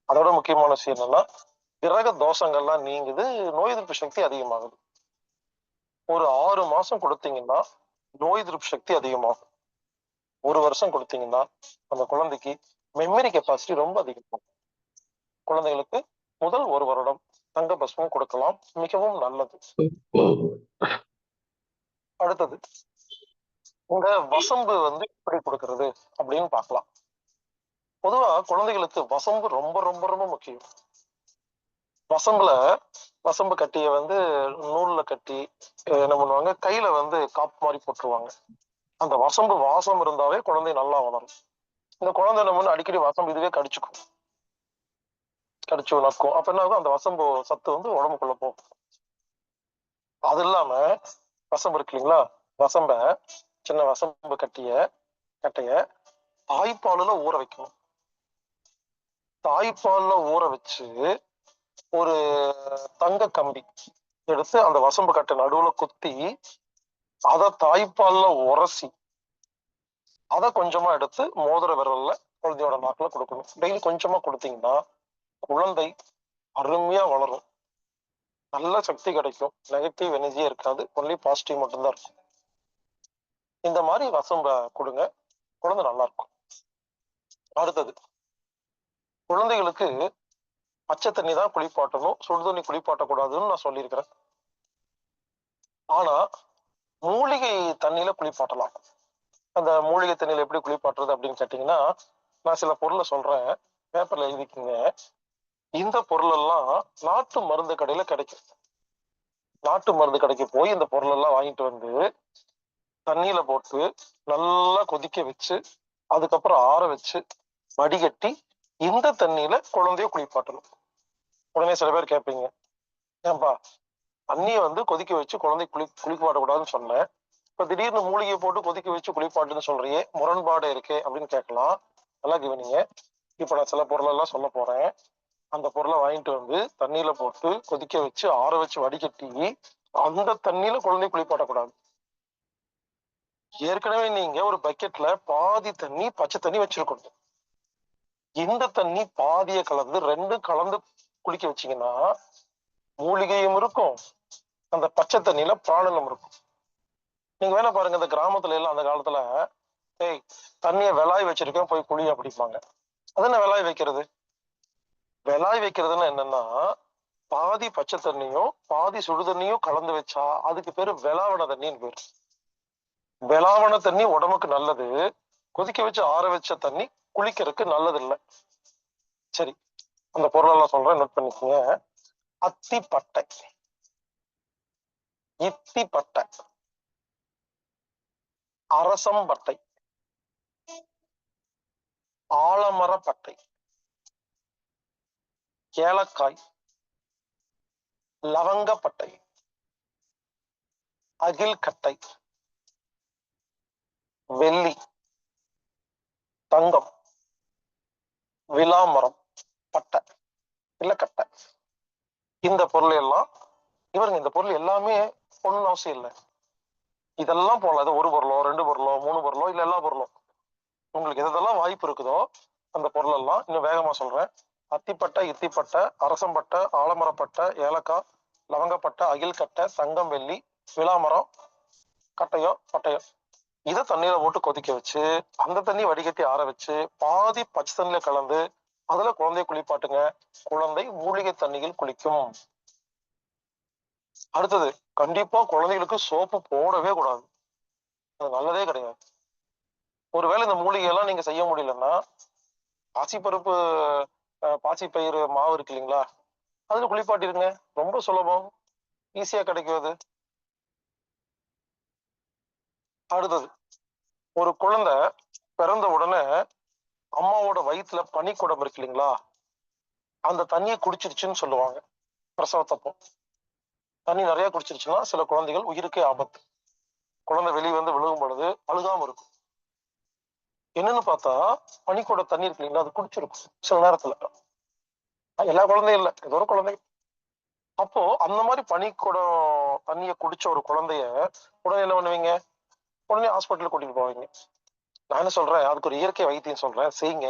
அதோட முக்கியமான விஷயம் என்னன்னா கிரக தோஷங்கள்லாம் நீங்குது, நோய் எதிர்ப்பு சக்தி அதிகமாகுது. ஒரு 6 மாசம் கொடுத்தீங்கன்னா நோய் எதிர்ப்பு சக்தி அதிகமாகும். 1 வருஷம் கொடுத்தீங்கன்னா அந்த குழந்தைக்கு மெமரி கெப்பாசிட்டி ரொம்ப அதிகமாகும். குழந்தைகளுக்கு முதல் 1 வருடம் தங்க பஸ்பம் கொடுக்கலாம், மிகவும் நல்லது. அடுத்தது, இந்த வசம்பு எப்படி கொடுக்கறது அப்படின்னு பார்க்கலாம். பொதுவா குழந்தைகளுக்கு வசம்பு ரொம்ப ரொம்ப ரொம்ப முக்கியம். வசம்பு கட்டிய நூல்ல கட்டி என்ன பண்ணுவாங்க, கையில காப்பு மாதிரி போட்டுருவாங்க. அந்த வசம்பு வாசம் இருந்தாவே குழந்தை நல்லா வளரும். இந்த குழந்தை நம்ம அடிக்கடி வசம்பு இதுவே கடிச்சு நக்கும். அப்ப என்ன ஆகும், அந்த வசம்பு சத்து உடம்புக்குள்ள போகும். அது இல்லாம வசம்பு இருக்கு இல்லைங்களா, சின்ன வசம்பு கட்டைய தாய்ப்பாலுல ஊற வைக்கணும். தாய்ப்பால்ல ஊற வச்சு ஒரு தங்க கம்பி எடுத்து அந்த வசம்பு கட்டை நடுவுல குத்தி அதை தாய்ப்பால்ல உரசி அதை கொஞ்சமா எடுத்து மோதிர விரல்ல குழந்தையோட நாக்குல கொடுக்கணும். டெய்லி கொஞ்சமா கொடுத்தீங்கன்னா குழந்தை அருமையா வளரும், நல்ல சக்தி கிடைக்கும், நெகட்டிவ் எனர்ஜியே இருக்காது, ஒன்லி பாசிட்டிவ் மட்டும்தான் இருக்கும். இந்த மாதிரி வசம்ப கொடுங்க, குழந்தை நல்லா இருக்கும். அடுத்தது, குழந்தைகளுக்கு பச்சை தண்ணி தான் குளிப்பாட்டணும், சுடு தண்ணி குளிப்பாட்டக்கூடாதுன்னு நான் சொல்லியிருக்கிறேன். ஆனா மூலிகை தண்ணியில குளிப்பாட்டலாம். அந்த மூலிகை தண்ணியில எப்படி குளிப்பாட்டுறது அப்படின்னு கேட்டீங்கன்னா, நான் சில பொருளை சொல்றேன், பேப்பர்ல எழுதிக்கிங்க. இந்த பொருள் எல்லாம் நாட்டு மருந்து கடையில கிடைக்கும். நாட்டு மருந்து கடைக்கு போய் இந்த பொருள் எல்லாம் வாங்கிட்டு வந்து தண்ணியில போட்டு நல்லா கொதிக்க வச்சு, அதுக்கப்புறம் ஆற வச்சு வடிகட்டி இந்த தண்ணியில குழந்தைய குளிப்பாட்டணும். உடனே சில பேர் கேட்பீங்க, ஏன்பா தண்ணியை வந்து கொதிக்க வச்சு குழந்தை குளிப்பாட்டக்கூடாதுன்னு சொன்னேன், இப்ப திடீர்னு மூலிகையை போட்டு கொதிக்க வச்சு குளிப்பாட்டுன்னு சொல்றியே, முரண்பாடு இருக்கே அப்படின்னு கேட்கலாம். நல்லா கவனிங்க. இப்ப நான் சில பொருள் எல்லாம் சொல்ல போறேன். அந்த பொருளை வாங்கிட்டு வந்து தண்ணியில போட்டு கொதிக்க வச்சு ஆற வச்சு வடிகட்டி அந்த தண்ணியில குழந்தை குளிப்பாட்டக்கூடாது. ஏற்கனவே நீங்க ஒரு பக்கெட்ல பாதி தண்ணி பச்சை தண்ணி வச்சிருக்கணும். இந்த தண்ணி பாதிய கலந்து ரெண்டும் கலந்து குளிக்க வச்சீங்கன்னா மூலிகையும் இருக்கும், அந்த பச்சை தண்ணியில பிராணனும் இருக்கும். நீங்க வேணா பாருங்க, இந்த கிராமத்துல எல்லாம் அந்த காலத்துல, ஏய் தண்ணிய வெளாய் வச்சிருக்கேன் போய் குளி அப்படிம்பாங்க. அது என்ன வெளாய் வைக்கிறது? வெளாய் வைக்கிறதுன்னு என்னன்னா, பாதி பச்சை தண்ணியும் பாதி சுடு தண்ணியும் கலந்து வச்சா அதுக்கு பேரு வெளாவண தண்ணின்னு பேரு. வெளாவண தண்ணி உடம்புக்கு நல்லது, கொதிக்க வச்சு ஆற வச்ச தண்ணி குளிக்கிறதுக்கு நல்லது இல்லை. சரி, அந்த பொருளெல்லாம் சொல்றேன், நோட் பண்ணிக்கோங்க. அத்திப்பட்டை, இத்திப்பட்டை, அரசம்பட்டை, ஆலமரப்பட்டை, ஏலக்காய், லவங்கப்பட்டை, அகில்கட்டை, வெள்ளி, தங்கம், விலாமரம், பட்டை இல்ல கட்டை. இந்த பொருள் எல்லாம் இவருங்க, இந்த பொருள் எல்லாமே ஒண்ணும் அவசியம் இல்லை. இதெல்லாம் போடலாம். இது ஒரு பொருளோ 2 பொருளோ 3 பொருளோ இல்ல எல்லா பொருளும் உங்களுக்கு எதெல்லாம் வாய்ப்பு இருக்குதோ அந்த பொருள் எல்லாம் இன்னும் வேகமா சொல்றேன். அத்திப்பட்டை, இத்திப்பட்டை, அரசம்பட்டை, ஆலமரப்பட்டை, ஏலக்காய், லவங்கப்பட்டை, அகில்கட்டை, தங்கம், வெள்ளி, விலாமரம், கட்டையோ பட்டையோ, இதை தண்ணியில போட்டு கொதிக்க வச்சு அந்த தண்ணி வடிகட்டி ஆற வச்சு பாதி பச்சை தண்ணியில கலந்து அதுல குழந்தைய குளிப்பாட்டுங்க. குழந்தை மூலிகை தண்ணியில் குளிக்கும். அடுத்தது, கண்டிப்பா குழந்தைகளுக்கு சோப்பு போடவே கூடாது, அது நல்லதே கிடையாது. ஒருவேளை இந்த மூலிகை எல்லாம் நீங்க செய்ய முடியலன்னா பாசிப்பருப்பு, பாசிப்பயிறு மாவு இருக்கு இல்லைங்களா, அதுல குளிப்பாட்டிருங்க. ரொம்ப சுலபம், ஈஸியா கிடைக்கும் அது. அடுத்தது, ஒரு குழந்தை பிறந்த உடனே அம்மாவோட வயிற்றுல பனிக்குடம் இருக்கு இல்லைங்களா, அந்த தண்ணியை குடிச்சிருச்சுன்னு சொல்லுவாங்க. பிரசவத்தப்போ தண்ணி நிறைய குடிச்சிருச்சுன்னா சில குழந்தைகள் உயிருக்கே ஆபத்து. குழந்தை வெளியே வந்து விழுகும் பொழுது அழுகாம இருக்கும். என்னன்னு பார்த்தா பனிக்கூட தண்ணி இருக்கு இல்லைங்களா, அது குடிச்சிருக்கும் சில நேரத்துல. எல்லா குழந்தையும் இல்லை, ஏதோ ஒரு குழந்தை. அப்போ அந்த மாதிரி பனிக்கூடம் தண்ணியை குடிச்ச ஒரு குழந்தைய உடனே என்ன பண்ணுவீங்க? உடனே ஹாஸ்பிட்டல் கூட்டிட்டு போவீங்க. நான் என்ன சொல்றேன், அதுக்கு ஒரு இயற்கை வைத்தியம் சொல்றேன், செய்யுங்க.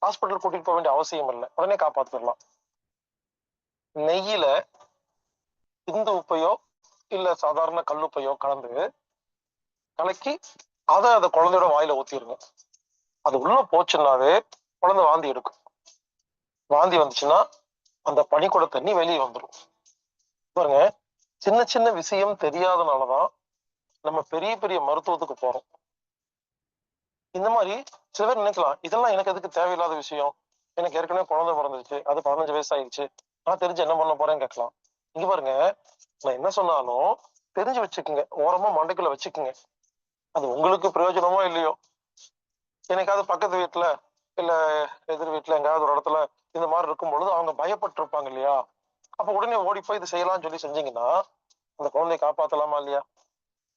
ஹாஸ்பிட்டல் கூட்டிட்டு போக வேண்டிய அவசியம் இல்லை, உடனே காப்பாத்திடலாம். நெய்யில இந்து உப்பையோ இல்ல சாதாரண கல்லுப்பையோ கலந்து கலக்கி அதை குழந்தையோட வாயில ஊத்திடுங்க. அது உள்ள போச்சுன்னாவே குழந்தை வாந்தி எடுக்கும். வாந்தி வந்துச்சுன்னா அந்த பனிக்கூட தண்ணி வெளியே வந்துடும். பாருங்க, சின்ன சின்ன விஷயம் தெரியாதனாலதான் நம்ம பெரிய பெரிய மருத்துவத்துக்கு போறோம். இந்த மாதிரி சில பேர் நினைக்கலாம், இதெல்லாம் எனக்கு எதுக்கு தேவையில்லாத விஷயம், எனக்கு ஏற்கனவே குழந்தை பிறந்துருச்சு, அது 15 வயசு ஆயிடுச்சு, நான் தெரிஞ்சு என்ன பண்ண போறேன்னு கேட்கலாம். இங்க பாருங்க, நான் என்ன சொன்னாலும் தெரிஞ்சு வச்சுக்கோங்க, ஓரமா மண்டைக்குள்ள வச்சுக்கோங்க. அது உங்களுக்கு பிரயோஜனமோ இல்லையோ, எனக்காவது பக்கத்து வீட்டுல இல்ல எதிர் வீட்டுல எங்காவது ஒரு இடத்துல இந்த மாதிரி இருக்கும் பொழுது அவங்க பயப்பட்டு இருப்பாங்க இல்லையா, அப்ப உடனே ஓடி போய் இது செய்யலாம்னு சொல்லி செஞ்சீங்கன்னா அந்த குழந்தையை காப்பாத்தலாமா இல்லையா?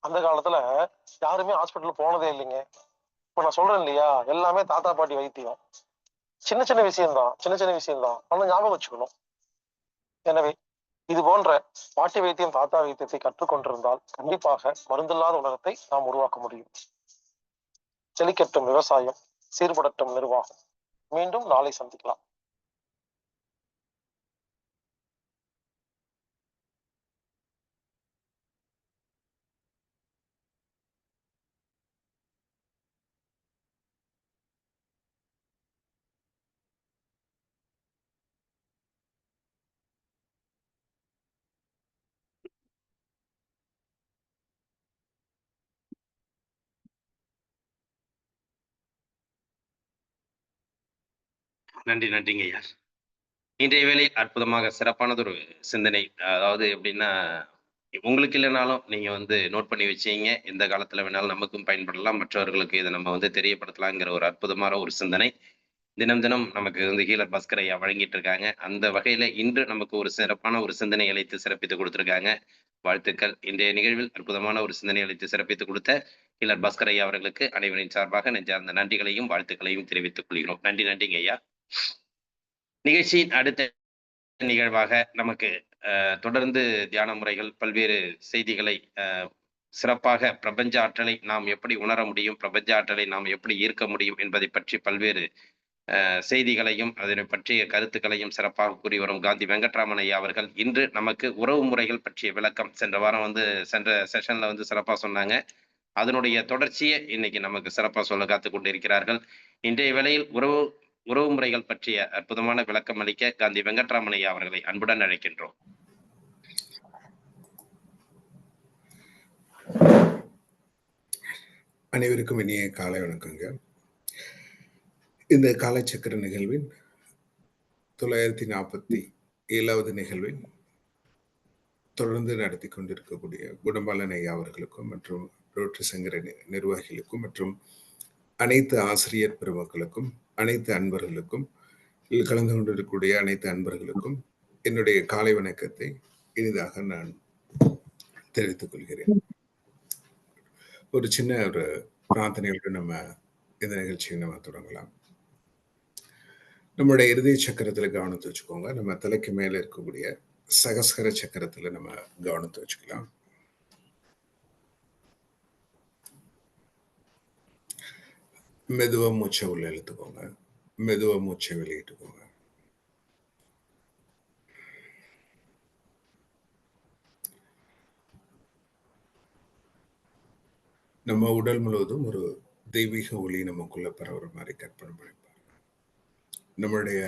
அந்த காலத்துல யாருமே ஹாஸ்பிட்டல் போனதே இல்லைங்க. இப்ப நான் சொல்றேன் இல்லையா, எல்லாமே தாத்தா பாட்டி வைத்தியம். சின்ன சின்ன விஷயம்தான், சின்ன சின்ன விஷயம்தான், ஆனா ஞாபகம் வச்சுக்கணும். எனவே இது போன்ற பாட்டி வைத்தியம் தாத்தா வைத்தியத்தை கற்றுக்கொண்டிருந்தால் கண்டிப்பாக மருந்தில்லாத உலகத்தை நாம் உருவாக்க முடியும். செழிக்கட்டும் விவசாயம், சீர்படட்டும் நிர்வாகம். மீண்டும் நாளை சந்திக்கலாம். நன்றிங்க ஐயா. இன்றைய வேளையில் அற்புதமாக சிறப்பானதொரு சிந்தனை. அதாவது எப்படின்னா, உங்களுக்கு இல்லைனாலும் நீங்க நோட் பண்ணி வச்சீங்க. எந்த காலத்துல வேணாலும் நமக்கும் பயன்படலாம். மற்றவர்களுக்கு இத நம்ம தெரியப்படுத்தலாங்கிற ஒரு அற்புதமான ஒரு சிந்தனை. தினம் தினம் நமக்கு ஹீலர் பாஸ்கர் ஐயா வழங்கிட்டு இருக்காங்க. அந்த வகையில இன்று நமக்கு ஒரு சிறப்பான ஒரு சிந்தனை அளித்து சிறப்பித்து குடுத்திருக்காங்க. வாழ்த்துக்கள். இன்றைய நிகழ்வில் அற்புதமான ஒரு சிந்தனை அளித்து சிறப்பித்து கொடுத்த ஹீலர் பாஸ்கர் ஐயா அவர்களுக்கு அனைவரின் சார்பாக நெஞ்சார்ந்த நன்றிகளையும், வாழ்த்துக்களையும் தெரிவித்துக் கொள்கிறோம். நன்றிங்க ஐயா. நிகழ்ச்சியின் அடுத்த நிகழ்வாக நமக்கு தொடர்ந்து தியான முறைகள், பல்வேறு செய்திகளை சிறப்பாக பிரபஞ்ச ஆற்றலை நாம் எப்படி உணர முடியும், பிரபஞ்ச ஆற்றலை நாம் எப்படி ஈர்க்க முடியும் என்பதை பற்றி பல்வேறு செய்திகளையும் அதனை பற்றிய கருத்துக்களையும் சிறப்பாக கூறி வரும் காந்தி வெங்கட்ராமன் ஐயா அவர்கள் இன்று நமக்கு உறவு முறைகள் பற்றிய விளக்கம் சென்ற வாரம் சென்ற செஷன்ல சிறப்பாக சொன்னாங்க. அதனுடைய தொடர்ச்சியை இன்னைக்கு நமக்கு சிறப்பாக சொல்ல காத்துக் கொண்டிருக்கிறார்கள். இன்றைய வேளையில் உறவு முறைகள் பற்றிய அற்புதமான விளக்கம் அளிக்க காந்தி வெங்கட்ராமன் ஐயா அவர்களை அன்புடன் அழைக்கின்றோம். அனைவருக்கும் இனிய காலை வணக்கங்க. இந்த காலச்சக்கர நிகழ்வின் 947வது நிகழ்வின் தொடர்ந்து நடத்தி கொண்டிருக்கக்கூடிய குணபாலன் ஐயா அவர்களுக்கும் மற்றும் ரோட்டரி சங்க நிர்வாகிகளுக்கும் மற்றும் அனைத்து ஆசிரியர் பெருமக்களுக்கும் அனைத்து அன்பர்களுக்கும் கலந்து கொண்டிருக்கக்கூடிய அனைத்து அன்பர்களுக்கும் என்னுடைய காலை வணக்கத்தை இனிதாக நான் தெரிவித்துக் கொள்கிறேன். ஒரு சின்ன ஒரு பிரார்த்தனையோடு நம்ம இந்த நிகழ்ச்சியை நம்ம தொடங்கலாம். நம்மளுடைய இருதய சக்கரத்துல கவனத்தை வச்சுக்கோங்க. நம்ம தலைக்கு மேல இருக்கக்கூடிய சகஸ்கர சக்கரத்துல நம்ம கவனத்தை வச்சுக்கலாம். மெதுவா மூச்சை உள்ள இழுத்துக்கோங்க, மெதுவா மூச்சை வெளியிட்டுக்கோங்க. நம்ம உடல் முழுவதும் ஒரு தெய்வீக ஒளி நமக்குள்ள பரவுற மாதிரி கற்பனை பண்ணிப்பாங்க. நம்மளுடைய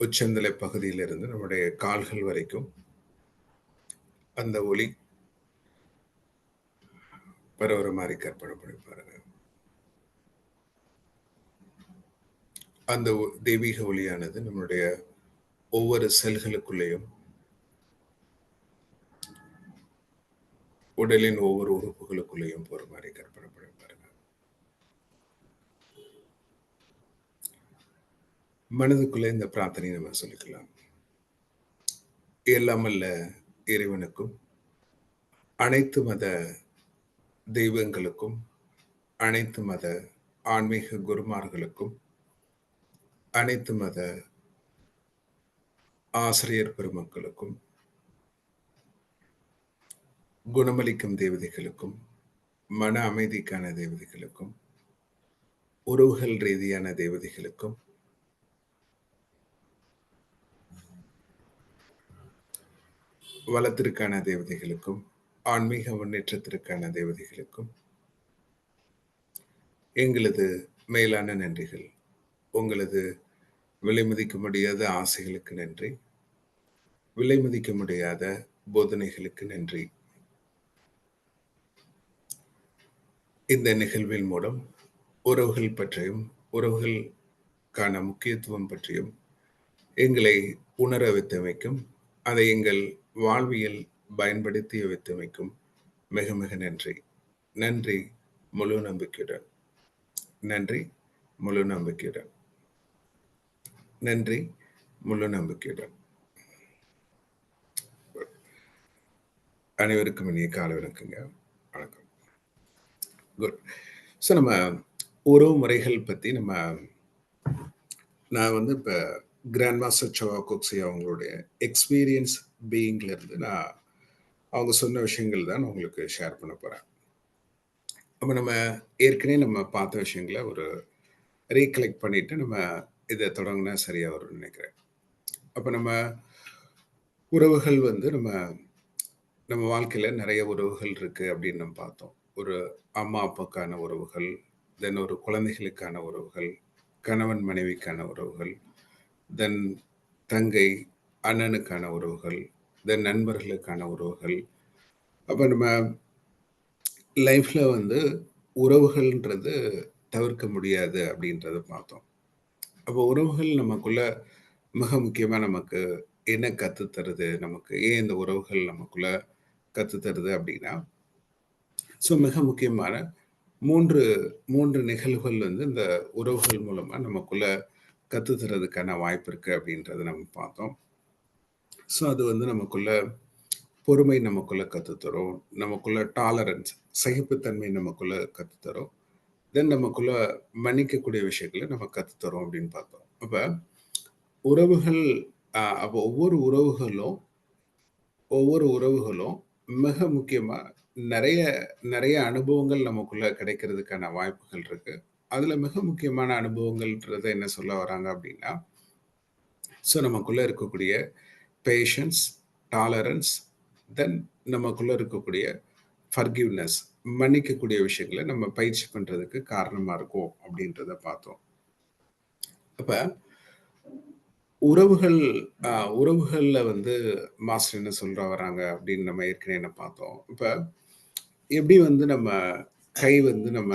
உச்சந்தலை பகுதியிலிருந்து நம்முடைய கால்கள் வரைக்கும் அந்த ஒளி பரவுற மாதிரி கற்பனை பண்ணி பாருங்க. அந்த தெய்வீக ஒளியானது நம்மளுடைய ஒவ்வொரு செல்களுக்குள்ளேயும் உடலின் ஒவ்வொரு உறுப்புகளுக்குள்ளேயும் போற மாதிரி கற்பனை பண்ணி பாருங்க. மனதுக்குள்ள இந்த பிரார்த்தனை நம்ம சொல்லிக்கலாம். எல்லாமல்ல இறைவனுக்கும் அனைத்து மத தெய்வங்களுக்கும் அனைத்து மத ஆன்மீக குருமார்களுக்கும் அனைத்து மத ஆசிரியர் பெருமக்களுக்கும் குணமளிக்கும் தேவதைகளுக்கும் மன அமைதிக்கான தேவதைகளுக்கும் உறவுகள் ரீதியான தேவதைகளுக்கும் வளத்திற்கான தேவதைகளுக்கும் ஆன்மீக முன்னேற்றத்திற்கான தேவதைகளுக்கும் எங்களது மேலான நன்றிகள். உங்களது விலை மதிக்க முடியாத ஆசைகளுக்கு நன்றி, விலை மதிக்க முடியாத போதனைகளுக்கு நன்றி. இந்த நிகழ்வின் மூலம் உறவுகள் பற்றியும் உறவுகளுக்கான முக்கியத்துவம் பற்றியும் எங்களை உணர வைத்தமைக்கும் அதை எங்கள் வாழ்வியல் பயன்படுத்தி வைத்தமைக்கும் மிக மிக நன்றி. நன்றி முழு நம்பிக்கையுடன். நன்றி முழு நம்பிக்கையுடன். நன்றி முழு நம்பிக்கையுடன். அனைவருக்கும் இனிய காலை வணக்கங்க. வணக்கம். குட். ஸோ நம்ம உறவு முறைகள் பற்றி நான் இப்போ கிராண்ட் மாஸ்டர் சோவா கோக்ஸி அவங்களுடைய எக்ஸ்பீரியன்ஸ் பீயிங்லேருந்து நான் அவங்க சொன்ன விஷயங்கள் தான் நான் உங்களுக்கு ஷேர் பண்ண போகிறேன். அப்போ நம்ம ஏற்கனவே நம்ம பார்த்த விஷயங்களை ஒரு ரீகலெக்ட் பண்ணிவிட்டு நம்ம இதை தொடங்கினா சரியாக வரும்னு நினைக்கிறேன். அப்போ நம்ம உறவுகள் நம்ம வாழ்க்கையில் நிறைய உறவுகள் இருக்குது அப்படின்னு நம்ம பார்த்தோம். ஒரு அம்மா அப்பாக்கான உறவுகள், தென் ஒரு குழந்தைகளுக்கான உறவுகள், கணவன் மனைவிக்கான உறவுகள், தென் தங்கை அண்ணனுக்கான உறவுகள், தென் நண்பர்களுக்கான உறவுகள். அப்போ நம்ம லைஃப்பில் உறவுகள்ன்றது தவிர்க்க முடியாது அப்படின்றத பார்த்தோம். அப்போ உறவுகள் நமக்குள்ள மிக முக்கியமா நமக்கு என்ன கற்றுத் தருது? நமக்கு ஏன் இந்த உறவுகள் நமக்குள்ள கற்றுத் தருது அப்படின்னா, மிக முக்கியமான 3 நிகழ்வுகள் வந்து இந்த உறவுகள் மூலமா நமக்குள்ள கற்றுத் தர்றதுக்கான வாய்ப்பு இருக்கு அப்படின்றத நம்ம பார்த்தோம். அது வந்து நமக்குள்ள பொறுமை நமக்குள்ள கற்றுத் தரும். நமக்குள்ள டாலரன்ஸ் சகிப்புத்தன்மை நமக்குள்ள கற்றுத் தரும். தென் நமக்குள்ள மன்னிக்கக்கூடிய விஷயங்கள நம்ம கற்றுத் தரும் அப்படின்னு பார்த்தோம். அப்ப உறவுகள் அப்போ ஒவ்வொரு உறவுகளும் மிக முக்கியமா நிறைய நிறைய அனுபவங்கள் நமக்குள்ள கிடைக்கிறதுக்கான வாய்ப்புகள் இருக்கு. அதுல மிக முக்கியமான அனுபவங்கள்ன்றத என்ன சொல்ல வராங்க அப்படின்னா, நமக்குள்ள இருக்கக்கூடிய பேஷன்ஸ், டாலரன்ஸ், தென் நமக்குள்ள இருக்கக்கூடிய ஃபர்கிவ்னஸ், மன்னிக்கக்கூடிய விஷயங்களை நம்ம பயிற்சி பண்றதுக்கு காரணமா இருக்கும் அப்படின்றத பார்த்தோம். அப்ப உறவுகள்ல வந்து மாஸ்டர் என்ன சொல்ற வராங்க அப்படின்னு நம்ம ஏற்கனவே என்ன பார்த்தோம். இப்ப எப்படி வந்து நம்ம கை வந்து நம்ம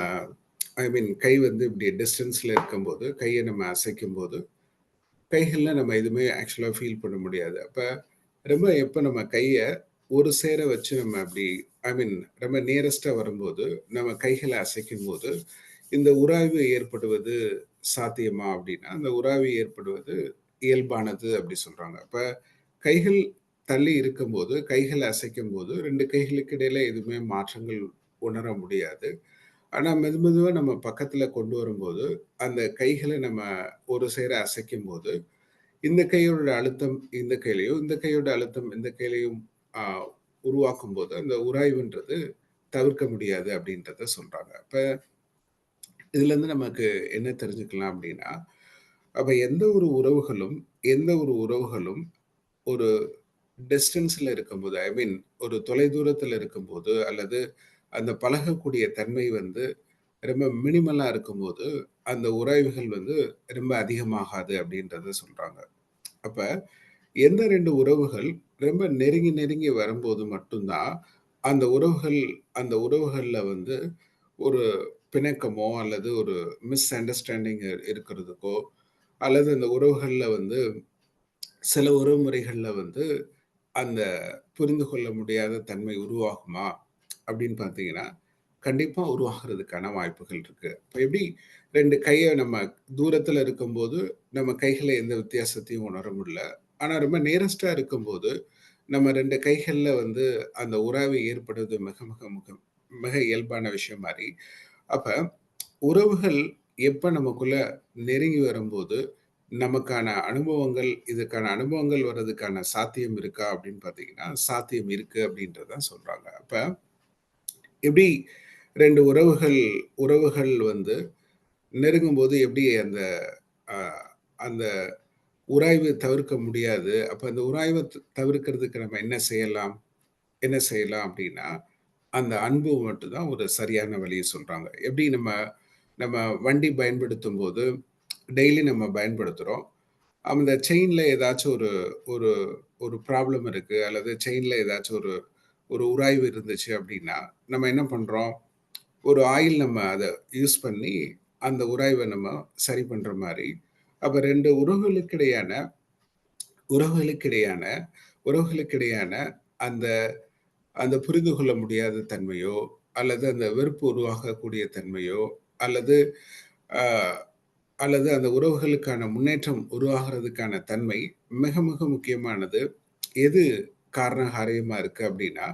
கை வந்து இப்படி டிஸ்டன்ஸ்ல இருக்கும்போது கையை நம்ம அசைக்கும் போது கைகள்ல நம்ம எதுவுமே ஆக்சுவலா ஃபீல் பண்ண முடியாது. அப்ப ரொம்ப எப்ப நம்ம கைய ஒரு சேர வச்சு நம்ம அப்படி ரொம்ப நியரஸ்டா வரும்போது நம்ம கைகளை அசைக்கும் போது இந்த உராய்வு ஏற்படுவது சாத்தியமா அப்படின்னா, அந்த உராய்வு ஏற்படுவது இயல்பானது அப்படி சொல்றாங்க. அப்ப கைகள் தள்ளி இருக்கும்போது கைகளை அசைக்கும் போது 2 கைகளுக்கு இடையில எதுவுமே மாற்றங்கள் உணர முடியாது. ஆனா மெதுவா நம்ம பக்கத்துல கொண்டு வரும்போது அந்த கைகளை நம்ம ஒரு சேர அசைக்கும் போது இந்த கையோட அழுத்தம் இந்த கையிலையும் இந்த கையோட அழுத்தம் இந்த கையிலையும் உருவாக்கும் போது அந்த உராய்வுன்றது தவிர்க்க முடியாது அப்படின்றத சொல்றாங்க. அப்ப இதுல இருந்து நமக்கு என்ன தெரிஞ்சுக்கலாம் அப்படின்னா, அப்ப எந்த ஒரு உறவுகளும் ஒரு டிஸ்டன்ஸ்ல இருக்கும்போது ஒரு தொலைதூரத்துல இருக்கும்போது அல்லது அந்த பழகக்கூடிய தன்மை வந்து ரொம்ப மினிமலா இருக்கும்போது அந்த உராய்வுகள் வந்து ரொம்ப அதிகமாகாது அப்படின்றத சொல்றாங்க. அப்ப எந்த 2 உறவுகள் ரொம்ப நெருங்கி வரும்போது மட்டும்தான் அந்த உறவுகள்ல வந்து ஒரு பிணக்கமோ அல்லது ஒரு மிஸ் அண்டர்ஸ்டாண்டிங் இருக்கிறதுக்கோ அல்லது அந்த உறவுகள்ல வந்து சில உறவுமுறைகள்ல வந்து அந்த புரிந்து கொள்ள முடியாத தன்மை உருவாகுமா அப்படின்னு பார்த்தீங்கன்னா, கண்டிப்பா உருவாகிறதுக்கான வாய்ப்புகள் இருக்கு. இப்ப எப்படி 2 கைய நம்ம தூரத்துல இருக்கும்போது, நம்ம கைகள்ல எந்த வித்தியாசத்தையும் உணர முடியல. ஆனா ரொம்ப நியரஸ்ட்டா இருக்கும்போது, நம்ம 2 கைகள்ல வந்து அந்த உறவு ஏற்படுவது மிக மிக மிக மிக இயல்பான விஷயம் மாரி, அப்ப உறவுகள் எப்ப நமக்குள்ள நெருங்கி வரும்போது, இதுக்கான அனுபவங்கள் வர்றதுக்கான சாத்தியம் இருக்கா அப்படின்னு பார்த்தீங்கன்னா, சாத்தியம் இருக்கு அப்படின்றத தான் சொல்றாங்க. அப்ப எப்படி 2 உறவுகள் வந்து நெருங்கும்போது எப்படி அந்த அ அந்த உராய்வு தவிர்க்க முடியாது. அப்ப அந்த உராய்வ தவிர்க்கிறதுக்கு நம்ம என்ன செய்யலாம் அப்படின்னா, அந்த அன்பு மட்டும் தான் ஒரு சரியான வழிய சொல்றாங்க. எப்படி நம்ம நம்ம வண்டி பயன்படுத்தும்போது, டெய்லி நம்ம பயன்படுத்துறோம். அந்த செயின்ல ஏதாச்சும் ஒரு ஒரு ஒரு ப்ராப்ளம் இருக்கு அல்லது செயின்ல ஏதாச்சும் ஒரு ஒரு உராய்வு இருந்துச்சு அப்படின்னா, நம்ம என்ன பண்றோம்? ஒரு ஆயில் நம்ம அத யூஸ் பண்ணி அந்த உராய்வ நம்ம சரி பண்ற மாரி, அப்ப 2 உறவுகளுக்கிடையான உறவுகளுக்கிடையான அந்த அந்த புரிந்து கொள்ள முடியாத தன்மையோ, அல்லது அந்த வெறுப்பு உருவாகக்கூடிய தன்மையோ, அல்லது அ அல்லது அந்த உறவுகளுக்கான முன்னேற்றம் உருவாகுறதுக்கான தன்மை மிக மிக முக்கியமானது. எது காரணகாரியமா இருக்கு அப்படின்னா,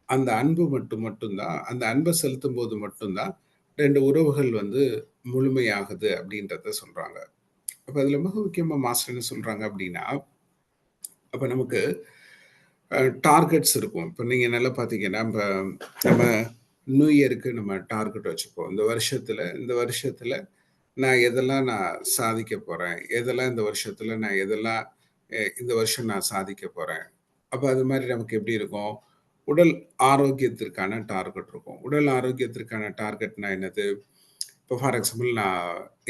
அந்த அன்பு மட்டும் தான். அந்த அன்ப செலுத்தும்போது மட்டும் தான் 2 உறவுகள் வந்து முழுமையாகுது அப்படின்றத சொல்றாங்க. அப்ப அதுல மிக முக்கியமா மாஸ்டர் என்ன சொல்றாங்க அப்படின்னா, அப்ப நமக்கு டார்கெட்ஸ் இருக்கும். இப்ப நீங்க நல்லா பார்த்தீங்கன்னா, நம்ம நியூ இயருக்கு நம்ம டார்கெட் வச்சுப்போம். இந்த வருஷத்துல நான் சாதிக்க போறேன். இந்த வருஷம் நான் சாதிக்க போறேன். அப்ப அது மாரி நமக்கு எப்படி இருக்கும்? உடல் ஆரோக்கியத்திற்கான டார்கெட் இருக்கும். உடல் ஆரோக்கியத்திற்கான டார்கெட்னா என்னது? இப்போ ஃபார் எக்ஸாம்பிள் நான்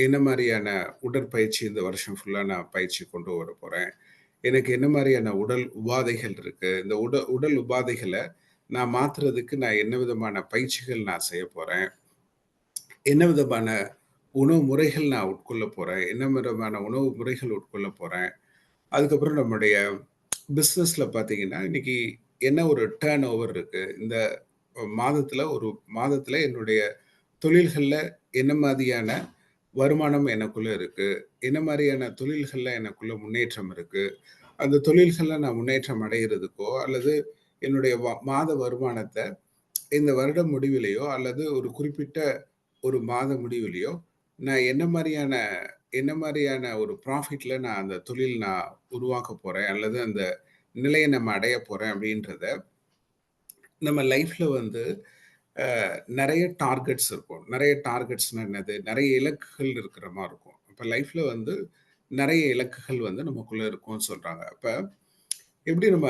என்ன மாரியான உடற்பயிற்சி இந்த வருஷம் ஃபுல்லா நான் பயிற்சி கொண்டு வரப் போறேன். எனக்கு என்ன மாரியான உடல் உபாதைகள் இருக்கு. இந்த உடல் உபாதைகள நான் மாத்துறதுக்கு நான் என்ன விதமான பயிற்சிகள் நான் செய்யப் போறேன். என்ன விதமான உணவு முறைகள் நான் உட்கொள்ள போறேன்? என்ன விதமான உணவு முறைகள் உட்கொள்ள போறேன்? அதுக்கப்புறம் நம்முடைய பிசினஸ்ல பார்த்தீங்கன்னா, இன்னைக்கு என்ன ஒரு டர்ன் ஓவர் இருக்கு? இந்த மாதத்துல என்னுடைய தொழில்கள்ல என்ன மாதிரியான வருமானம் எனக்குள்ள இருக்கு? என்ன மாரியான தொழில்கள்ல எனக்குள்ள முன்னேற்றம் இருக்கு? அந்த தொழில்கள்ல நான் முன்னேற்றம் அடையிறதுக்கோ, அல்லது என்னுடைய மாத வருமானத்த இந்த வருடம் முடிவிலயோ, அல்லது ஒரு குறிப்பிட்ட ஒரு மாத முடிவிலயோ, நான் என்ன மாரியான ஒரு ப்ராஃபிட்ல நான் அந்த தொழில் நான் உருவாக்க போறேன், அல்லது அந்த நிலைய நம்ம அடைய போறேன் அப்படின்றத, நம்ம லைஃப்ல வந்து நெறைய டார்கெட்ஸ் இருக்கும். நெறைய டார்கெட்ஸ்னா என்னது? நெறைய இலக்குகள் இருக்கிற மாரி இருக்கும். அப்ப லைஃப்ல வந்து நெறைய இலக்குகள் வந்து நமக்குள்ள இருக்கும்னு சொல்றாங்க. அப்ப எப்படி நம்ம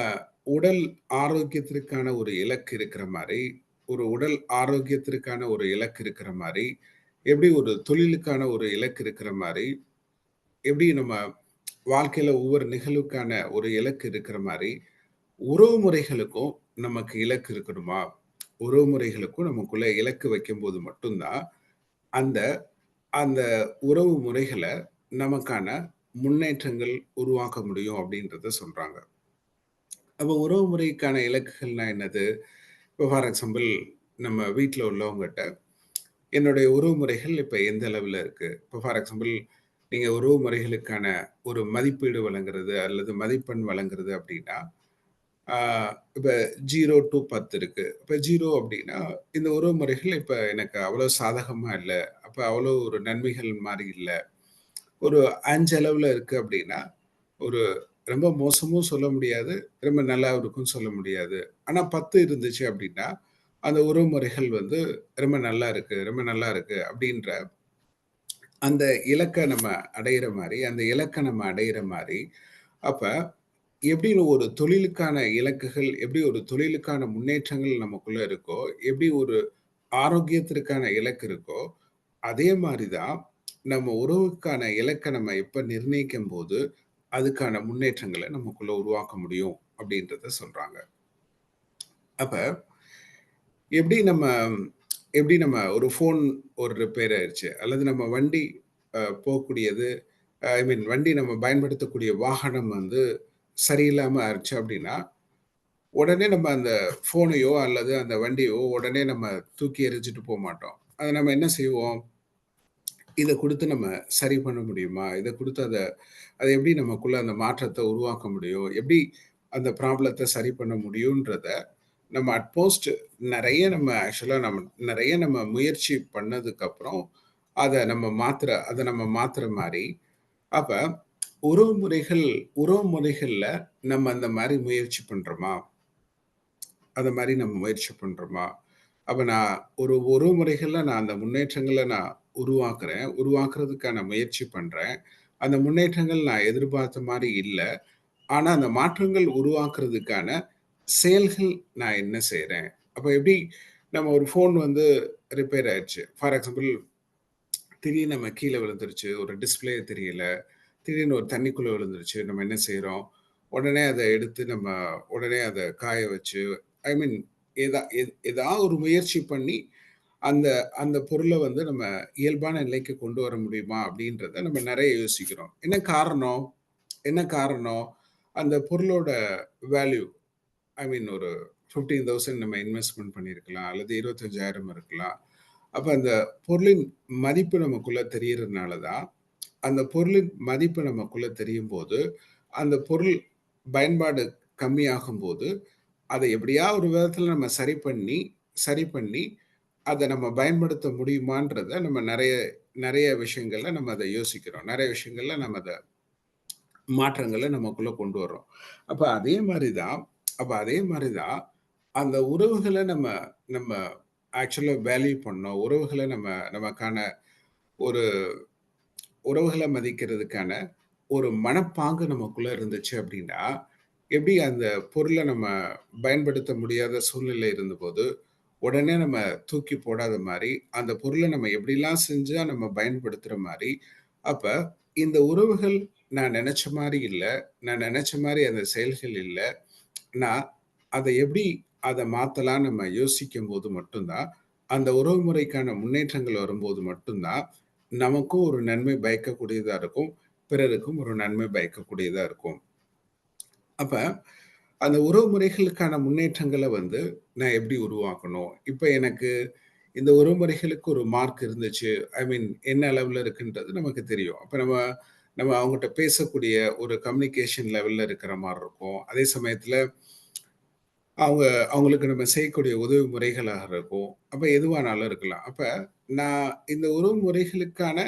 உடல் ஆரோக்கியத்திற்கான ஒரு இலக்கு இருக்கிற மாரி, ஒரு உடல் ஆரோக்கியத்திற்கான ஒரு இலக்கு இருக்கிற மாரி, எப்படி ஒரு தொழிலுக்கான ஒரு இலக்கு இருக்கிற மாரி, எப்படி நம்ம வாழ்க்கையில ஒவ்வொரு நிகழ்வுக்கான ஒரு இலக்கு இருக்கிற மாரி, உறவு முறைகளுக்கும் நமக்கு இலக்கு இருக்கணுமா? உறவு முறைகளுக்கும் நமக்குள்ள இலக்கு வைக்கும்போது மட்டும் தான், அந்த அந்த உறவு முறைகள நமக்கான முன்னேற்றங்கள் உருவாக்க முடியும் அப்படின்றத சொல்றாங்க. அப்ப உறவு முறைக்கான இலக்குகள்னா என்னது? இப்போ ஃபார் எக்ஸாம்பிள் நம்ம வீட்ல உள்ளவங்கட்ட, என்னுடைய உறவு முறைகள் இப்ப எந்த அளவுல இருக்கு? இப்போ ஃபார் எக்ஸாம்பிள் நீங்க உறவு முறைகளுக்கான ஒரு மதிப்பீடு வழங்குறது, அல்லது மதிப்பெண் வழங்குறது அப்படின்னா, ஆ இப்ப 0 டூ 10 இருக்கு. இப்ப 0 அப்படின்னா, இந்த உறவு முறைகள் இப்ப எனக்கு அவ்வளோ சாதகமா இல்ல. அப்ப அவ்வளோ ஒரு நன்மைகள் மாரி இல்ல. ஒரு 5 அளவுல இருக்கு அப்படின்னா, ஒரு ரொம்ப மோசமும் சொல்ல முடியாது. ரொம்ப நல்லாவும் இருக்குன்னு சொல்ல முடியாது. ஆனா 10 இருந்துச்சு அப்படின்னா, அந்த உறவுமுறைகள் வந்து ரொம்ப நல்லா இருக்கு, ரொம்ப நல்லா இருக்கு அப்படின்ற அந்த இலக்க நம்ம அடையிற மாரி, அந்த இலக்க நம்ம அடையிற மாரி, அப்ப எப்படி ஒரு தொழிலுக்கான இலக்குகள், எப்படி ஒரு தொழிலுக்கான முன்னேற்றங்கள் நமக்குள்ள இருக்கோ, எப்படி ஒரு ஆரோக்கியத்திற்கான இலக்கு இருக்கோ, அதே மாரி தான் நம்ம உறவுக்கான இலக்க நம்ம எப்ப நிர்ணயிக்கும்போது, அதுக்கான முன்னேற்றங்கள நமக்குள்ள உருவாக்க முடியும் அப்படின்றத சொல்றாங்க. அப்ப எப்படி நம்ம எப்படி நம்ம ஒரு ஃபோன் ஒரு ரிப்பேர் ஆயிருச்சு, அல்லது நம்ம வண்டி போகக்கூடியது ஐ மீன் வண்டி நம்ம பயன்படுத்தக்கூடிய வாகனம் வந்து சரியில்லாம ஆயிருச்சு அப்படின்னா, உடனே நம்ம அந்த ஃபோனையோ அல்லது அந்த வண்டியோ உடனே நம்ம தூக்கி எறிஞ்சுட்டு போமாட்டோம். அத நம்ம என்ன செய்வோம்? இத குடுத்து நம்ம சரி பண்ண முடியுமா? இத குடுத்து அத எப்படி நமக்குள்ள அந்த மாற்றத்த உருவாக்க முடியும்? எப்படி அந்த ப்ராப்ளத்த சரி பண்ண முடியுன்றத, நம்ம அட்மோஸ்ட் நெறைய நம்ம முயற்சி பண்ணதுக்கப்புறம், அத நம்ம மாத்துற மாரி, அப்ப உறவு முறைகள்ல நம்ம அந்த மாரி முயற்சி பண்றோமா? அந்த மாரி நம்ம முயற்சி பண்றோமா? அப்ப நான் ஒரு உறவுமுறைகள்ல நான் அந்த முன்னேற்றங்கள நான் உருவாக்குறேன். உருவாக்குறதுக்கான முயற்சி பண்றேன். அந்த முன்னேற்றங்கள் நான் எதிர்பார்த்த மாரி இல்ல. ஆனா, அந்த மாற்றங்கள் உருவாக்குறதுக்கான செயல்கள் நான் என்ன செய்றேன்? அப்ப எப்படி நம்ம ஒரு ஃபோன் வந்து ரிப்பேர் ஆயிடுச்சு. ஃபார் எக்ஸாம்பிள் திடீர்னு நம்ம கீழ விழுந்துருச்சு. ஒரு டிஸ்ப்ளே தெரியல. திடீர்னு ஒரு தண்ணிக்குள்ள விழுந்துருச்சு. நம்ம என்ன செய்றோம்? உடனே அத எடுத்து நம்ம உடனே அத காய வச்சு ஐ மீன் ஏதா ஒரு முயற்சி பண்ணி அந்த அந்த பொருள வந்து நம்ம இயல்பான நிலைக்கு கொண்டு வர முடியுமா? அப்படின்றத நம்ம நெறைய யோசிக்கிறோம். என்ன காரணம்? என்ன காரணம்? அந்த பொருளோட வேல்யூ ஐ மீன் ஒரு 15,000 நம்ம இன்வெஸ்ட்மென்ட் பண்ணியிருக்கலாம். அல்லது 25,000 இருக்கலாம். அப்ப அந்த பொருளின் மதிப்பு நமக்குள்ள தெரியறதுனால தான், அந்த பொருளின் மதிப்பு நமக்குள்ள தெரியும்போது, அந்த பொருள் பயன்பாடு கம்மியாகும்போது, அத எப்படியா ஒரு விதத்துல நம்ம சரி பண்ணி அத நம்ம பயன்படுத்த முடியுமான்றத நம்ம நெறைய நெறைய விஷயங்கள்ல நம்ம அத யோசிக்கிறோம். நெறைய விஷயங்கள்ல நம்ம அத மாற்றங்கள நமக்குள்ள கொண்டு வர்றோம். அப்ப அதே மாரி தான் அந்த உறவுகள நம்ம நம்ம ஆக்சுவலா வேல்யூ பண்ணோம். நமக்கான ஒரு உறவுகள மதிக்கிறதுக்கான ஒரு மனப்பாங்கு நமக்குள்ள இருந்துச்சு அப்படின்னா, எப்படி அந்த பொருள நம்ம பயன்படுத்த முடியாத சூழ்நிலை இருந்தபோது, உடனே நம்ம தூக்கி போடாத மாரி, அந்த பொருள நம்ம எப்படிலாம் செஞ்சா நம்ம பயன்படுத்துற மாரி, அப்ப இந்த உறவுகள் நான் நெனச்ச மாரி இல்ல. நான் நெனச்ச மாரி அந்த செயல்கள் இல்ல. நான் அத எப்படி அத மாத்தலாம்ன்னு நம்ம யோசிக்கும்போது மட்டும் தான், அந்த உறவுமுறைக்கான முன்னேற்றங்கள் வரும்போது மட்டும் தான், நமக்கும் ஒரு நன்மை பயக்கக்கூடியதா இருக்கும். பிறருக்கும் ஒரு நன்மை பயக்கக்கூடியதா இருக்கும். அப்ப அந்த உறவு முறைகளுக்கான முன்னேற்றங்கள வந்து நான் எப்படி உருவாக்கணும்? இப்ப எனக்கு இந்த உறவு முறைகளுக்கு ஒரு மார்க் இருந்துச்சு. ஐ மீன் என்ன அளவுல இருக்குன்றது நமக்கு தெரியும். அப்ப நம்ம நம்ம அவங்கட்ட பேசக்கூடிய ஒரு கம்யூனிகேஷன் லெவல்ல இருக்கிற மாரி இருக்கும். அதே சமயத்துல அவங்க அவங்களுக்கு நம்ம செய்யக்கூடிய உதவி முறைகளாக இருக்கும். அப்ப எதுவானாலும் இருக்கலாம். அப்ப நான் இந்த உறவு முறைகளுக்கான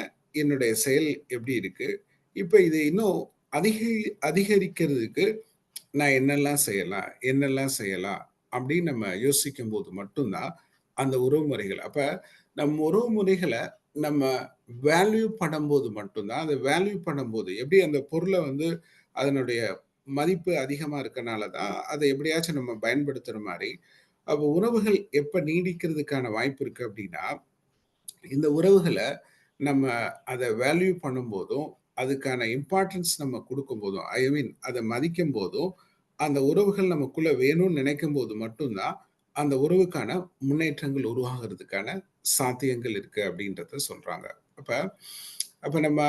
என்னுடைய செயல் எப்படி இருக்கு? இப்ப இத இன்னும் அதிகி அதிகரிக்கிறதுக்கு நான் என்னெல்லாம் செய்யலாம்? என்னெல்லாம் செய்யலாம்? அப்படின்னு நம்ம யோசிக்கும்போது மட்டும் தான், அந்த உறவுமுறைகள் அப்ப நம்ம உறவுமுறைகள நம்ம வேல்யூ பண்ணும்போது மட்டும் தான், அத வேல்யூ பண்ணும்போது எப்படி அந்த பொருள வந்து அதனுடைய மதிப்பு அதிகமா இருக்கனால தான், அத எப்படியாச்சும் நம்ம பயன்படுத்துற மாரி, அப்ப உறவுகள் எப்ப நீடிக்கிறதுக்கான வாய்ப்பு இருக்கு அப்படின்னா, இந்த உறவுகள நம்ம அத வேல்யூ பண்ணும்போதும், அதுக்கான இம்பார்ட்டன்ஸ் நம்ம குடுக்கும்போதும், ஐ மீன் அத மதிக்கும்போதும், அந்த உறவுகள் நமக்குள்ள வேணும்னு நினைக்கும்போது மட்டும் தான், அந்த உறவுக்கான முன்னேற்றங்கள் உருவாகுறதுக்கான சாத்தியங்கள் இருக்கு அப்படின்றத சொல்றாங்க. அப்ப அப்ப நம்ம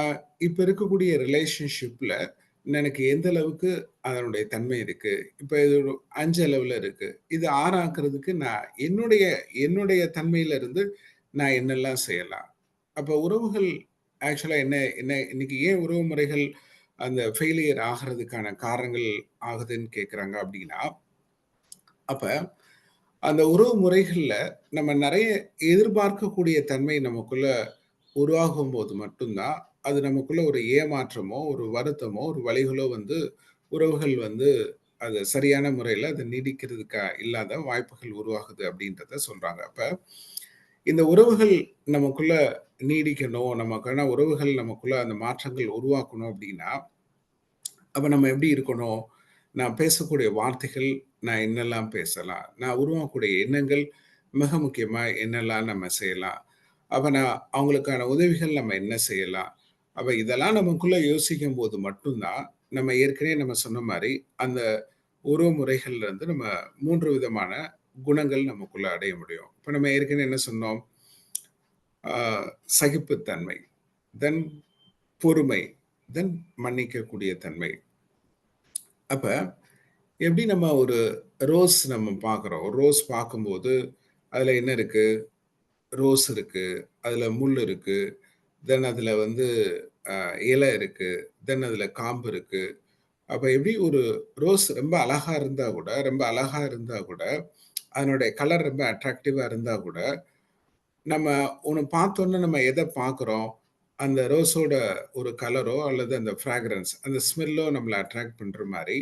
இப்ப இருக்கக்கூடிய ரிலேஷன்ஷிப்ல எனக்கு எந்த அளவுக்கு அதனுடைய தன்மை இருக்கு. இப்ப இது ஒரு 5 அளவுல இருக்கு. இது 6 ஆக்குறதுக்கு நான் என்னுடைய என்னுடைய தன்மையில இருந்து நான் என்னெல்லாம் செய்யலாம்? அப்ப உறவுகள் ஆக்சுவலா என்ன என்ன இன்னைக்கு ஏன் உறவு முறைகள் அந்த ஃபெயிலியர் ஆகுறதுக்கான காரணங்கள் ஆகுதுன்னு கேட்குறாங்க அப்படின்னா, அப்ப அந்த உறவு முறைகள்ல நம்ம நெறைய எதிர்பார்க்கக்கூடிய தன்மை நமக்குள்ள உருவாகும்போது மட்டும் தான், அது நமக்குள்ள ஒரு ஏமாற்றமோ, ஒரு வருத்தமோ, ஒரு வலிகளோ வந்து உறவுகள் வந்து அது சரியான முறையில அது நீடிக்கிறதுக்கா இல்லாத வாய்ப்புகள் உருவாகுது அப்படின்றத சொல்றாங்க. அப்ப இந்த உறவுகள் நமக்குள்ள நீடிக்கணும், நமக்கான உறவுகள் நமக்குள்ள அந்த மாற்றங்கள் உருவாக்கணும் அப்படின்னா, அப்ப நம்ம எப்படி இருக்கணும்? நான் பேசக்கூடிய வார்த்தைகள் நான் என்னெல்லாம் பேசலாம்? நான் உருவாக்கக்கூடிய எண்ணங்கள் மிக முக்கியமா என்னெல்லாம் நம்ம செய்யலாம்? அப்ப நான் அவங்களுக்கான உதவிகள் நம்ம என்ன செய்யலாம்? அப்ப இதெல்லாம் நமக்குள்ள யோசிக்கும்போது மட்டும் தான், நம்ம ஏற்கனவே நம்ம சொன்ன மாரி, அந்த உறவு முறைகள்ல இருந்து நம்ம 3 விதமான குணங்கள் நமக்குள்ள அடைய முடியும். இப்ப நம்ம ஏற்கனவே என்ன சொன்னோம்? ஆ சகிப்புத்தன்மை, தென் பொறுமை, தென் மன்னிக்கக்கூடிய தன்மை. அப்ப எப்படி நம்ம ஒரு ரோஸ் நம்ம பார்க்குறோம். ஒரு ரோஸ் பார்க்கும்போது, அதுல என்ன இருக்கு? ரோஸ் இருக்கு. அதுல முள் இருக்கு. தென் அதுல வந்து இலை இருக்கு. தென் அதுல காம்பு இருக்கு. அப்ப எப்படி ஒரு ரோஸ் ரொம்ப அழகா இருந்தா கூட ரொம்ப அழகா இருந்தா கூட, அதனுடைய கலர் ரொம்ப அட்ராக்டிவா இருந்தா கூட, நம்ம ஒண்ணு பார்த்தோனே நம்ம எத பார்க்குறோம்? அந்த ரோஸோட ஒரு கலரோ அல்லது அந்த ஃப்ராக்ரன்ஸ் அந்த ஸ்மெல்லோ நம்மள அட்ராக்ட் பண்ற மாரி,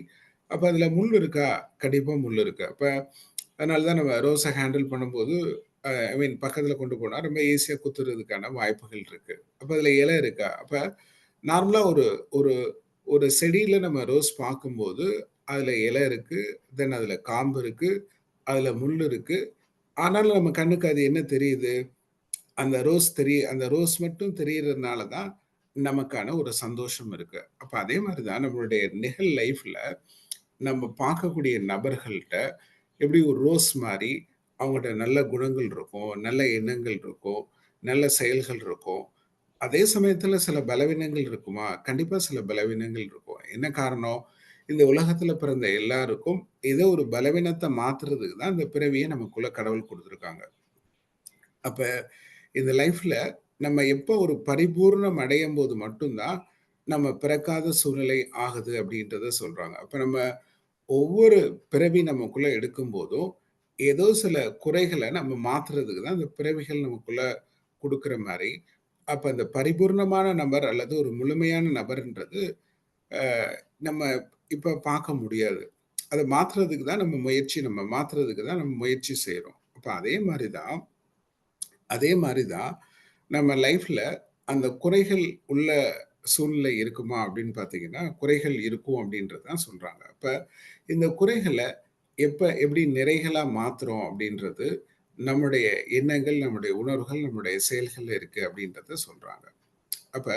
அப்ப அதுல முள் இருக்கா? கண்டிப்பா முள் இருக்கு. அப்ப அதனால தான் நம்ம ரோஸ ஹேண்டில் பண்ணும்போது, ஐ மீன் பக்கத்துல கொண்டு போனா ரொம்ப ஈஸியா குத்துறதுக்கான வாய்ப்புகள் இருக்கு. அப்ப அதுல இலை இருக்கா? அப்ப நார்மலா ஒரு ஒரு ஒரு செடியில நம்ம ரோஸ் பார்க்கும்போது, அதுல இலை இருக்கு. தென் அதுல காம்பு இருக்கு. அதுல முள் இருக்கு. ஆனாலும் நம்ம கண்ணுக்கு அது என்ன தெரியுது? அந்த ரோஸ் மட்டும் தெரியறதுனால தான் நமக்கான ஒரு சந்தோஷம் இருக்கு. அப்ப அதே மாரி தான் நம்மளுடைய நிகழ் லைஃப்ல நம்ம பார்க்கக்கூடிய நபர்கள்ட்ட எப்படி ஒரு ரோஸ் மாரி அவங்கட்ட நல்ல குணங்கள் இருக்கும், நல்ல எண்ணங்கள் இருக்கும், நல்ல செயல்கள் இருக்கும். அதே சமயத்துல சில பலவீனங்கள் இருக்குமா? கண்டிப்பா சில பலவீனங்கள் இருக்கும். என்ன காரணம்? இந்த உலகத்துல பிறந்த எல்லாருக்கும் ஏதோ ஒரு பலவீனத்த மாத்துறதுக்கு தான் இந்த பிறவிய நமக்குள்ள கடவுள் குடுத்துருக்காங்க. அப்ப இந்த லைஃப்ல நம்ம எப்போ ஒரு பரிபூரணம் அடையும்போது மட்டும் தான், நம்ம பிறக்காத சூழ்நிலை ஆகுது அப்படின்றத சொல்றாங்க. அப்ப நம்ம ஒவ்வொரு பிறவி நமக்குள்ள எடுக்கும்போதும், ஏதோ சில குறைகள நம்ம மாத்துறதுக்கு தான் அந்த பிறவிகள் நமக்குள்ள குடுக்குற மாரி, அப்ப அந்த பரிபூரணமான நபர் அல்லது ஒரு முழுமையான நபர்ன்றது, அ நம்ம இப்ப பார்க்க முடியாது. அத மாத்துறதுக்கு தான் நம்ம மாத்துறதுக்கு தான் நம்ம முயற்சி செய்றோம். அப்ப அதே மாரி தான் நம்ம லைஃப்ல அந்த குறைகள் உள்ள சூழ்நிலை இருக்குமா அப்படின்னு பார்த்தீங்கன்னா, குறைகள் இருக்கும் அப்படின்றது தான் சொல்றாங்க. அப்ப இந்த குறைகள எப்படி நிறைகளா மாத்துறோம் அப்படின்றது, நம்முடைய எண்ணங்கள், நம்முடைய உணர்வுகள், நம்முடைய செயல்கள்ல இருக்கு அப்படின்றத சொல்றாங்க. அப்ப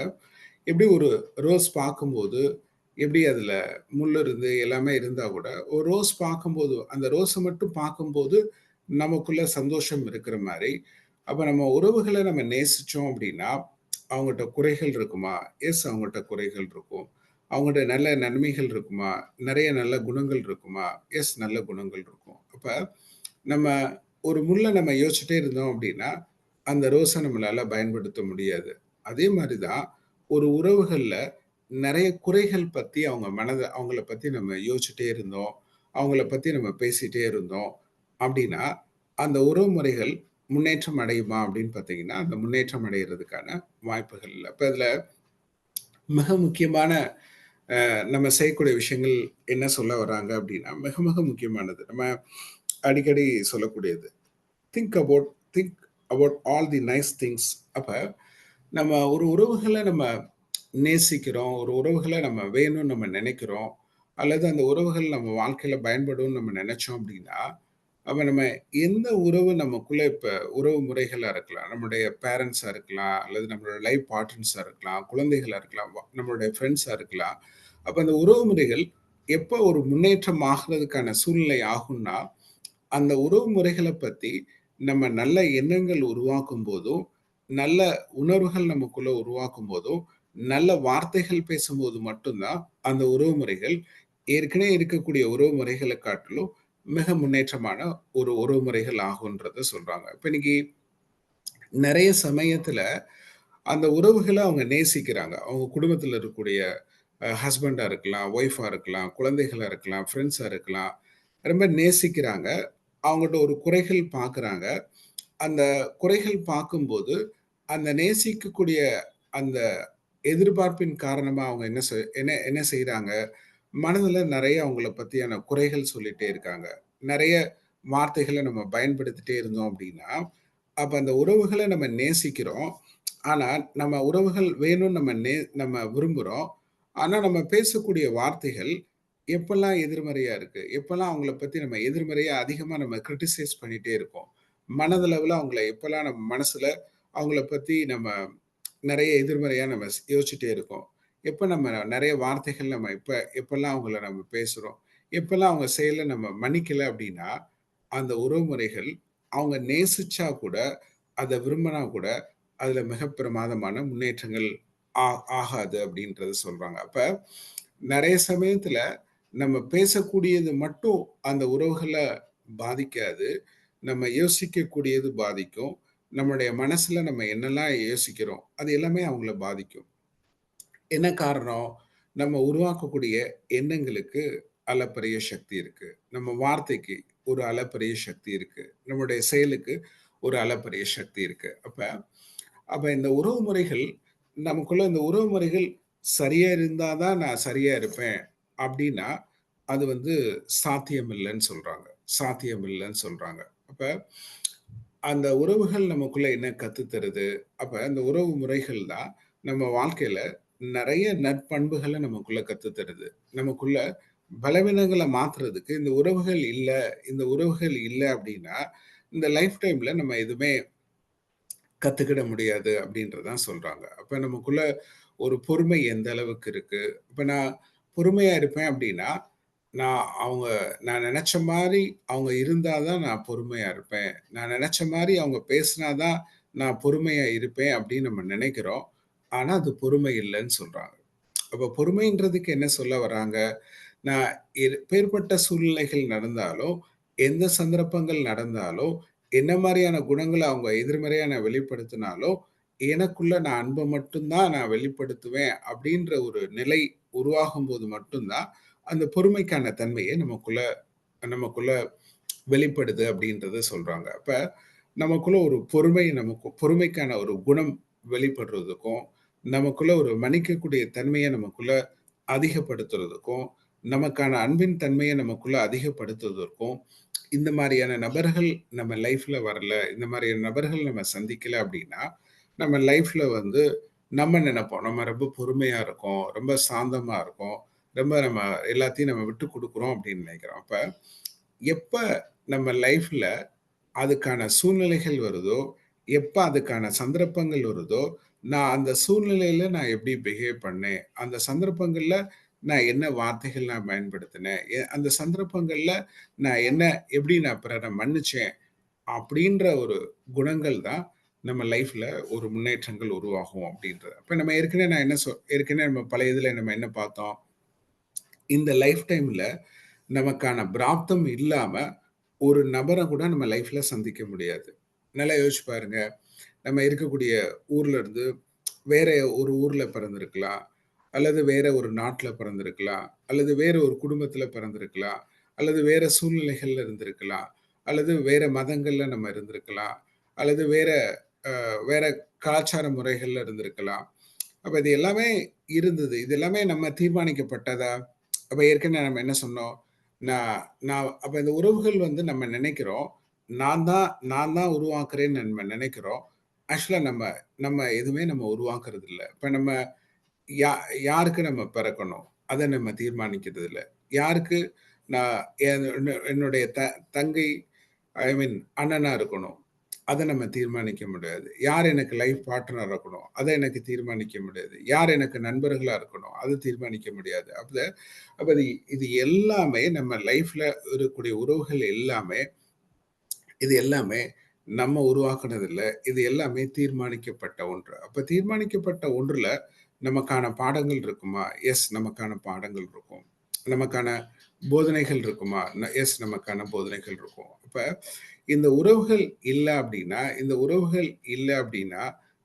எப்படி ஒரு ரோஸ் பார்க்கும்போது, எப்படி அதுல முள் இருந்து எல்லாமே இருந்தா கூட, ஒரு ரோஸ் பார்க்கும்போது, அந்த ரோஸ மட்டும் பார்க்கும்போது நமக்குள்ள சந்தோஷம் இருக்கிற மாரி, அப்ப நம்ம உறவுகள நம்ம நேசிச்சோம் அப்படின்னா, அவங்ககிட்ட குறைகள் இருக்குமா? எஸ், அவங்ககிட்ட குறைகள் இருக்கும். அவங்ககிட்ட நல்ல நன்மைகள் இருக்குமா? நிறைய நல்ல குணங்கள் இருக்குமா? எஸ், நல்ல குணங்கள் இருக்கும். அப்ப நம்ம ஒரு முள்ள நம்ம யோசிச்சுட்டே இருந்தோம் அப்படின்னா, அந்த ரோஸ நம்மளால பயன்படுத்த முடியாது. அதே மாரி தான் ஒரு உறவுகள்ல நிறைய குறைகள் பத்தி அவங்கள பத்தி நம்ம யோசிச்சுட்டே இருந்தோம். அவங்கள பத்தி நம்ம பேசிட்டே இருந்தோம் அப்படின்னா, அந்த உறவு முறைகள் முன்னேற்றம் அடையுமா அப்படின்னு பார்த்தீங்கன்னா, அந்த முன்னேற்றம் அடையறதுக்கான வாய்ப்புகள் இல்ல. இப்ப இதுல மிக முக்கியமான நம்ம செய்யக்கூடிய விஷயங்கள் என்ன சொல்ல வராங்க அப்படின்னா, மிக மிக முக்கியமானது. நம்ம அடிக்கடி சொல்லக்கூடியது. Think about think about all the nice things. அப்ப நம்ம ஒரு உறவுகள நம்ம நேசிக்கிறோம். ஒரு உறவுகள நம்ம வேணும்னு நம்ம நினைக்கிறோம். அல்லது அந்த உறவுகள் நம்ம வாழ்க்கையில பயன்படும்னு நம்ம நினைச்சோம் அப்படின்னா, அப்ப நம்ம எந்த உறவு நமக்குள்ள இப்ப உறவு முறைகளா இருக்கலாம். நம்முடைய பேரண்ட்ஸா இருக்கலாம், அல்லது நம்மளோட லைஃப் பார்ட்னர்ஸா இருக்கலாம், குழந்தைகளா இருக்கலாம், நம்மளுடைய ஃப்ரெண்ட்ஸா இருக்கலாம். அப்ப அந்த உறவு முறைகள் எப்ப ஒரு முன்னேற்றம் ஆகுறதுக்கான சூழ்நிலை ஆகும்னா, அந்த உறவு முறைகள பத்தி நம்ம நல்ல எண்ணங்கள் உருவாக்கும் போதும், நல்ல உணர்வுகள் நமக்குள்ள உருவாக்கும் போதும், நல்ல வார்த்தைகள் பேசும்போது மட்டும் தான் அந்த உறவு முறைகள் ஏற்கனவே இருக்கக்கூடிய உறவு முறைகள காட்டிலும் மிக முன்னேற்றமான ஒரு உறவு முறைகள் ஆகுன்றத சொல்றாங்க. இப்ப இன்னைக்கு நெறைய சமயத்துல அந்த உறவுகள அவங்க நேசிக்கிறாங்க. அவங்க குடும்பத்துல இருக்கக்கூடிய ஹஸ்பண்டா இருக்கலாம், ஒய்ஃபா இருக்கலாம், குழந்தைகளா இருக்கலாம், ஃப்ரெண்ட்ஸா இருக்கலாம். ரொம்ப நேசிக்கிறாங்க. அவங்கட்ட ஒரு குறைகள் பார்க்குறாங்க. அந்த குறைகள் பார்க்கும்போது, அந்த நேசிக்கக்கூடிய அந்த எதிர்பார்ப்பின் காரணமா அவங்க என்ன என்ன செய்றாங்க, மனதுல நெறைய அவங்கள பத்தியான குறைகள் சொல்லிட்டே இருக்காங்க. நெறைய வார்த்தைகள நம்ம பயன்படுத்திட்டே இருந்தோம் அப்படின்னா, அப்ப அந்த உறவுகள நம்ம நேசிக்கிறோம். ஆனா, நம்ம உறவுகள் வேணும்னு நம்ம விரும்புறோம். ஆனா, நம்ம பேசக்கூடிய வார்த்தைகள் எப்பல்லாம் எதிர்மறையா இருக்கு, எப்பல்லாம் அவங்கள பத்தி நம்ம எதிர்மறையா அதிகமா நம்ம கிரிட்டிசைஸ் பண்ணிட்டே இருக்கோம். மனதளவுல அவங்கள எப்பல்லாம் நம்ம மனசுல அவங்கள பத்தி நம்ம நெறைய எதிர்மறையா நம்ம யோசிச்சுட்டே இருக்கோம். எப்ப நம்ம நெறைய வார்த்தைகள் நம்ம எப்பல்லாம் அவங்கள நம்ம பேசுறோம், எப்பல்லாம் அவங்க செயல நம்ம மன்னிக்கல அப்படின்னா, அந்த உறவுமுறைகள் அவங்க நேசிச்சா கூட, அத விரும்பினா கூட, அதுல மிக பிரமாதமான முன்னேற்றங்கள் ஆ ஆகாது அப்படின்றத சொல்றாங்க. அப்ப நெறைய சமயத்துல நம்ம பேசக்கூடியது மட்டும் அந்த உறவுகள பாதிக்காது. நம்ம யோசிக்கக்கூடியது பாதிக்கும். நம்முடைய மனசுல நம்ம என்னெல்லாம் யோசிக்கிறோம், அது எல்லாமே அவங்கள பாதிக்கும். என்ன காரணம்? நம்ம உருவாக்கக்கூடிய எண்ணங்களுக்கு அளப்பரிய சக்தி இருக்கு. நம்ம வார்த்தைக்கு ஒரு அளப்பரிய சக்தி இருக்கு. நம்முடைய செயலுக்கு ஒரு அளப்பரிய சக்தி இருக்கு. அப்ப அப்ப இந்த உறவு முறைகள் நமக்குள்ள இந்த உறவு முறைகள் சரியா இருந்தா தான் நான் சரியா இருப்பேன் அப்படின்னா, அது வந்து சாத்தியம் இல்லன்னு சொல்றாங்க. சாத்தியம் இல்லன்னு சொல்றாங்க. அப்ப அந்த உறவுகள் நமக்குள்ள என்ன கத்து தருது? அப்ப அந்த உறவு முறைகள் தான் நம்ம வாழ்க்கையில நெறைய நற்பண்புகள நமக்குள்ள கத்து தருது. நமக்குள்ள பலவீனங்கள மாத்துறதுக்கு இந்த உறவுகள் இல்ல அப்படின்னா, இந்த லைஃப் டைம்ல நம்ம எதுவுமே கத்துக்கிட முடியாது அப்படின்றதான் சொல்றாங்க. அப்ப நமக்குள்ள ஒரு பொறுமை எந்த அளவுக்கு இருக்கு? இப்ப நான் பொறுமையா இருப்பேன் அப்படின்னா, நான் நெனச்ச மாரி அவங்க இருந்தா தான் நான் பொறுமையா இருப்பேன். நான் நெனச்ச மாரி அவங்க பேசினா தான் நான் பொறுமையா இருப்பேன் அப்படின்னு நம்ம நெனைக்கிறோம். ஆனா அது பொறுமை இல்லன்னு சொல்றாங்க. அப்ப பொறுமைன்றதுக்கு என்ன சொல்ல வராங்க? நான் எப்பேர்ப்பட்ட சூழ்நிலைகள் நடந்தாலும், எந்த சந்தர்ப்பங்கள் நடந்தாலும், என்ன மாரியான குணங்கள அவங்க எதிர்மறையா நான் வெளிப்படுத்தினாலும், எனக்குள்ள நான் அன்ப மட்டும் தான் நான் வெளிப்படுத்துவேன் அப்படின்ற ஒரு நிலை உருவாகும்போது மட்டும் தான், அந்த பொறுமைக்கான தன்மையே நமக்குள்ள நமக்குள்ள வெளிப்படுது அப்படின்றத சொல்றாங்க. அப்ப நமக்குள்ள ஒரு பொறுமைக்கான ஒரு குணம் வெளிப்படுறதுக்கும், நமக்குள்ள ஒரு மன்னிக்கக்கூடிய தன்மைய நமக்குள்ள அதிகப்படுத்துறதுக்கும், நமக்கான அன்பின் தன்மைய நமக்குள்ள அதிகப்படுத்துவதற்கும், இந்த மாரியான நபர்கள் நம்ம லைஃப்ல வரல, இந்த மாரியான நபர்கள் நம்ம சந்திக்கல அப்படின்னா, நம்ம லைஃப்ல வந்து நம்ம நெனைப்போம். நம்ம ரொம்ப பொறுமையா இருக்கோம், ரொம்ப சாந்தமா இருக்கோம், ரொம்ப நம்ம எல்லாத்தையும் நம்ம விட்டு குடுக்குறோம் அப்படின்னு நெனைக்கிறோம். அப்ப எப்ப நம்ம லைஃப்ல அதுக்கான சூழ்நிலைகள் வருதோ, எப்ப அதுக்கான சந்தர்ப்பங்கள் வருதோ, நான் அந்த சூழ்நிலையில நான் எப்படி பிஹேவ் பண்ணேன்? அந்த சந்தர்ப்பங்கள்ல நான் என்ன வார்த்தைகள் நான் பயன்படுத்தினேன்? அந்த சந்தர்ப்பங்கள்ல நான் எப்படி நான் பிறரை மன்னிச்சேன்? அப்படின்ற ஒரு குணங்கள் தான் நம்ம லைஃப்ல ஒரு முன்னேற்றங்கள் உருவாகும் அப்படின்றது. அப்ப நம்ம ஏற்கனவே நம்ம பழைய இதுல நம்ம என்ன பார்த்தோம்? இந்த லைஃப் டைம்ல நமக்கான பிராப்தம் இல்லாம ஒரு நபரை கூட நம்ம லைஃப்ல சந்திக்க முடியாது. நல்லா யோசிச்சு பாருங்க. நம்ம இருக்கக்கூடிய ஊர்ல இருந்து வேற ஒரு ஊர்ல பிறந்திருக்கலாம். அல்லது வேற ஒரு நாட்டுல பிறந்திருக்கலாம். அல்லது வேற ஒரு குடும்பத்துல பிறந்திருக்கலாம். அல்லது வேற சூழ்நிலைகள்ல இருந்திருக்கலாம். அல்லது வேற மதங்கள்ல நம்ம இருந்திருக்கலாம். அல்லது வேற கலாச்சார முறைகள்ல இருந்திருக்கலாம். அப்ப இது எல்லாமே இருந்தது. இது எல்லாமே நம்ம தீர்மானிக்கப்பட்டதா? அப்ப ஏற்கனவே நம்ம என்ன சொன்னோம்? நான் நான் அப்ப இந்த உறவுகள் வந்து நம்ம நினைக்கிறோம். நான் தான் உருவாக்குறேன்னு நம்ம நினைக்கிறோம். ஆக்சுவலா நம்ம நம்ம எதுவுமே நம்ம உருவாக்குறது இல்ல. இப்ப நம்ம யா யாருக்கு நம்ம பிறக்கணும்? அத நம்ம தீர்மானிக்கிறது இல்ல. யாருக்கு நான் என்னுடைய தங்கை ஐ மீன் அண்ணனா இருக்கணும். அத நம்ம தீர்மானிக்க முடியாது. யார் எனக்கு லைஃப் பார்ட்னரா இருக்கணும்? அத எனக்கு தீர்மானிக்க முடியாது. யார் எனக்கு நண்பர்களா இருக்கணும்? அத தீர்மானிக்க முடியாது. அப்ப இது எல்லாமே நம்ம லைஃப்ல இருக்கக்கூடிய உறவுகள் எல்லாமே இது எல்லாமே நம்ம உருவாக்குனது இல்ல. இது எல்லாமே தீர்மானிக்கப்பட்ட ஒன்று. அப்ப தீர்மானிக்கப்பட்ட ஒன்றுல நமக்கான பாடங்கள் இருக்குமா? எஸ், நமக்கான பாடங்கள் இருக்கும். நமக்கான போதனைகள் இருக்குமா? எஸ், நமக்கான போதனைகள் இருக்கும். அப்ப இந்த உறவுகள் இல்ல அப்படின்னா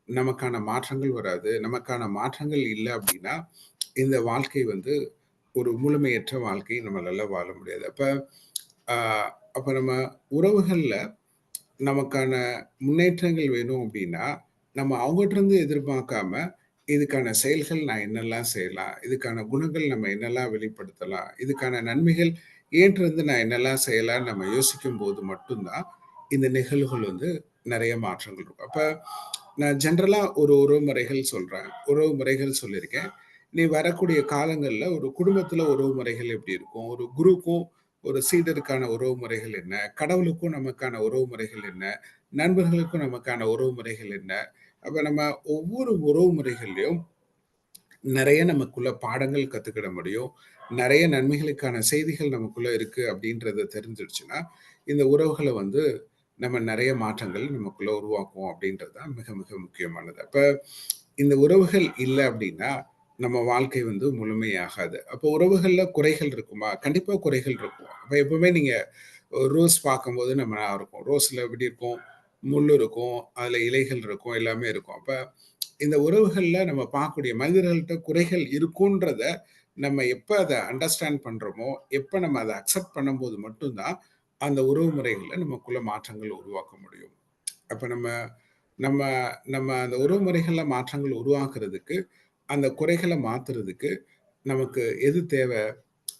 நமக்கான மாற்றங்கள் வராது. நமக்கான மாற்றங்கள் இல்ல அப்படின்னா இந்த வாழ்க்கை வந்து ஒரு முழுமையற்ற வாழ்க்கை நம்மளால வாழ முடியாது. ஆ அப்ப நம்ம உறவுகள்ல நமக்கான முன்னேற்றங்கள் வேணும் அப்படின்னா, நம்ம அவங்கட்டருந்து எதிர்பார்க்காம, இதுக்கான செயல்கள் நான் என்னெல்லாம் செய்யலாம்? இதுக்கான குணங்கள் நம்ம என்னெல்லாம் வெளிப்படுத்தலாம்? இதுக்கான நன்மைகள் ஏன்றிருந்து நான் என்னெல்லாம் செய்யலாம்ன்னு நம்ம யோசிக்கும்போது மட்டும் தான், இந்த நிகழ்வுகள் வந்து நெறைய மாற்றங்கள் இருக்கும். அப்ப நான் ஜெனரலா ஒரு உறவுமுறைகள் சொல்றேன். உறவுமுறைகள் சொல்லியிருக்கேன். இனி வரக்கூடிய காலங்கள்ல ஒரு குடும்பத்துல உறவுமுறைகள் எப்படி இருக்கும்? ஒரு குருக்கும் ஒரு சீடருக்கான உறவுமுறைகள் என்ன? கடவுளுக்கும் நமக்கான உறவுமுறைகள் என்ன? நண்பர்களுக்கும் நமக்கான உறவுமுறைகள் என்ன? அப்ப நம்ம ஒவ்வொரு உறவுமுறைகள்லயும் நெறைய நமக்குள்ள பாடங்கள் கத்துக்கிட முடியும். நெறைய நன்மைகளுக்கான செய்திகள் நமக்குள்ள இருக்கு அப்படின்றத தெரிஞ்சிடுச்சுன்னா, இந்த உறவுகள வந்து நம்ம நெறைய மாற்றங்கள் நமக்குள்ள உருவாக்குவோம் அப்படின்றது தான் மிக மிக முக்கியமானது. அப்ப இந்த உறவுகள் இல்ல அப்படின்னா, நம்ம வாழ்க்கை வந்து முழுமையாகாது. அப்போ உறவுகள்ல குறைகள் இருக்குமா? கண்டிப்பா குறைகள் இருக்கும். அப்ப எப்பவுமே நீங்க ரோஸ் பார்க்கும்போது நம்ம ஞாபகம் இருக்கும். ரோஸ்ல எப்படி இருக்கும்? முள்ளு இருக்கும். அதுல இலைகள் இருக்கும். எல்லாமே இருக்கும். அப்ப இந்த உறவுகள்ல நம்ம பார்க்கக்கூடிய மனிதர்கள்ட்ட குறைகள் இருக்குன்றத நம்ம எப்ப அத அண்டர்ஸ்டாண்ட் பண்றோமோ, எப்ப நம்ம அத அக்செப்ட் பண்ணும்போது மட்டும் தான், அந்த உறவு முறைகள்ல நமக்குள்ள மாற்றங்கள் உருவாக்க முடியும். அப்ப நம்ம நம்ம நம்ம அந்த உறவுமுறைகள்ல மாற்றங்கள் உருவாக்குறதுக்கு, அந்த குறைகள மாத்துறதுக்கு நமக்கு எது தேவ?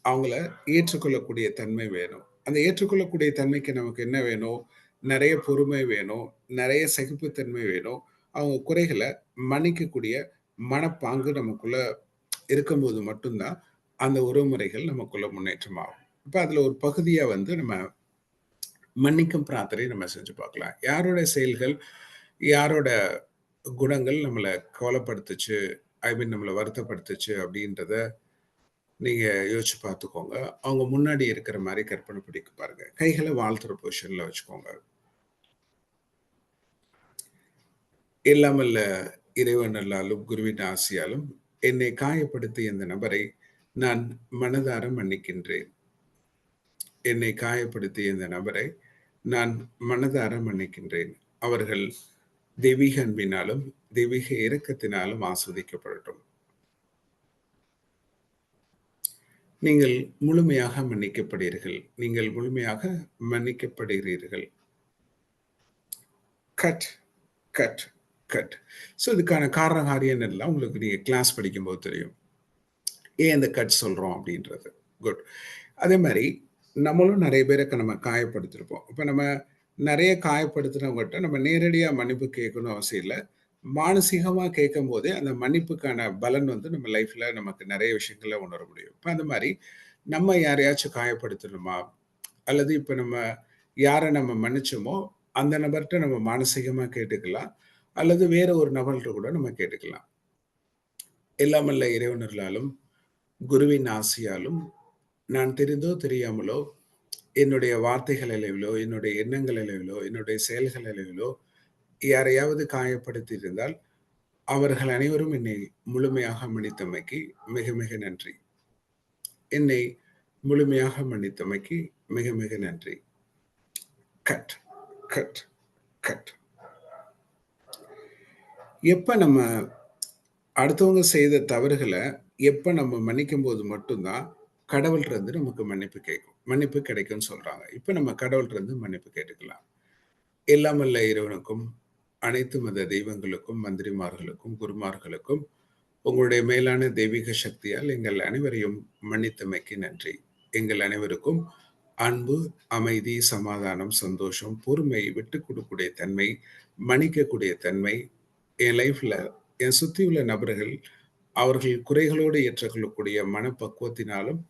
அவங்கள ஏற்றுக்கொள்ளக்கூடிய தன்மை வேணும். அந்த ஏற்றுக்கொள்ளக்கூடிய தன்மைக்கு நமக்கு என்ன வேணும்? நெறைய பொறுமை வேணும். நெறைய சகிப்புத்தன்மை வேணும். அவங்க குறைகள மன்னிக்கக்கூடிய மனப்பாங்கு நமக்குள்ள இருக்கும்போது மட்டும் தான், அந்த உறவுமுறைகள் நமக்குள்ள முன்னேற்றம் ஆகும். இப்ப அதுல ஒரு பகுதியா வந்து நம்ம மன்னிக்கும் பிரார்த்தனை நம்ம செஞ்சு பார்க்கலாம். யாரோட செயல்கள், யாரோட குணங்கள் நம்மள கவலைப்படுத்துச்சு, ஐ மீன் நம்மள வருத்தப்படுத்துச்சு அப்படின்றத நீங்க யோசிச்சு பார்த்துக்கோங்க. அவங்க முன்னாடி இருக்கிற மாரி கற்பனை பண்ணிக்க பாருங்க. கைகள வாழ்த்துற பொசிஷன்ல வச்சுக்கோங்க. எல்லாம் வல்ல இறைவன் அருளாலும், குருவின் ஆசியாலும் என்னை காயப்படுத்திய இந்த நபரை நான் மனதார மன்னிக்கின்றேன். என்னை காயப்படுத்திய இந்த நபரை நான் மனதார மன்னிக்கின்றேன். அவர்கள் தெய்வீக அன்பினாலும், தெய்வீக இரக்கத்தினாலும் ஆஸ்வதிக்கப்படட்டும். நீங்கள் முழுமையாக மன்னிக்கப்படுகிறீர்கள். நீங்கள் முழுமையாக மன்னிக்கப்படுகிறீர்கள். Cut, cut, cut. ஸோ இதுக்கான காரண காரியம் எல்லாம் உங்களுக்கு நீங்க கிளாஸ் படிக்கும்போது தெரியும். ஏன் இந்த கட் சொல்றோம் அப்படின்றது. குட். அதே மாரி நம்மளும் நெறைய பேருக்கு நம்ம காயப்படுத்திருப்போம். இப்ப நம்ம நெறைய காயப்படுத்தினவங்கட்ட நம்ம நேரடியா மன்னிப்பு கேட்கணும்னு அவசியம் இல்ல. மானசீகமா கேட்கும்போதே அந்த மன்னிப்புக்கான பலன் வந்து நம்ம லைஃப்ல நமக்கு நெறைய விஷயங்கள உணர முடியும். இப்ப அந்த மாரி நம்ம யாரையாச்சும் காயப்படுத்தணுமா? அல்லது இப்ப நம்ம யார நம்ம மன்னிச்சோமோ, அந்த நபர்ட்ட நம்ம மானசீகமா கேட்டுக்கலாம். அல்லது வேற ஒரு நபர்ட்ட கூட நம்ம கேட்டுக்கலாம். எல்லாம் வல்ல இறைவன் அருளாலும், குருவின் ஆசியாலும் நான் தெரிந்தோ தெரியாமலோ என்னுடைய வார்த்தைகள் அளவிலோ, என்னுடைய எண்ணங்கள் அளவிலோ, என்னுடைய செயல்கள் அளவிலோ யாரையாவது காயப்படுத்தியிருந்தால் அவர்கள் அனைவரும் என்னை முழுமையாக மன்னித்தமைக்கு மிக மிக நன்றி. என்னை முழுமையாக மன்னித்தமைக்கு மிக மிக நன்றி. Cut cut cut. எப்ப நம்ம அடுத்தவங்க செய்த தவறுகளை எப்ப நம்ம மன்னிக்கும் போது மட்டும்தான் கடவுள் இருந்து நமக்கு மன்னிப்பு கிடைக்கும்னு சொல்றாங்க. இப்ப நம்ம கடவுள் இருந்து மன்னிப்பு கேட்டுக்கலாம். எல்லாம் வல்ல இறைவனுக்கும் அனைத்து மத தெய்வங்களுக்கும் மந்திரிமார்களுக்கும் குருமார்களுக்கும் உங்களுடைய மேலான தெய்வீக சக்தியால் எங்கள் அனைவரையும் மன்னித்தமைக்கு நன்றி. எங்கள் அனைவருக்கும் அன்பு, அமைதி, சமாதானம், சந்தோஷம், பொறுமை, விட்டு கொடுக்கக்கூடிய தன்மை, மன்னிக்கக்கூடிய தன்மை என் லைஃப்ல என் சுத்தி உள்ள நபர்கள் அவர்கள் குறைகளோடு ஏற்றுக்கொள்ளக்கூடிய மனப்பக்குவத்தினாலும்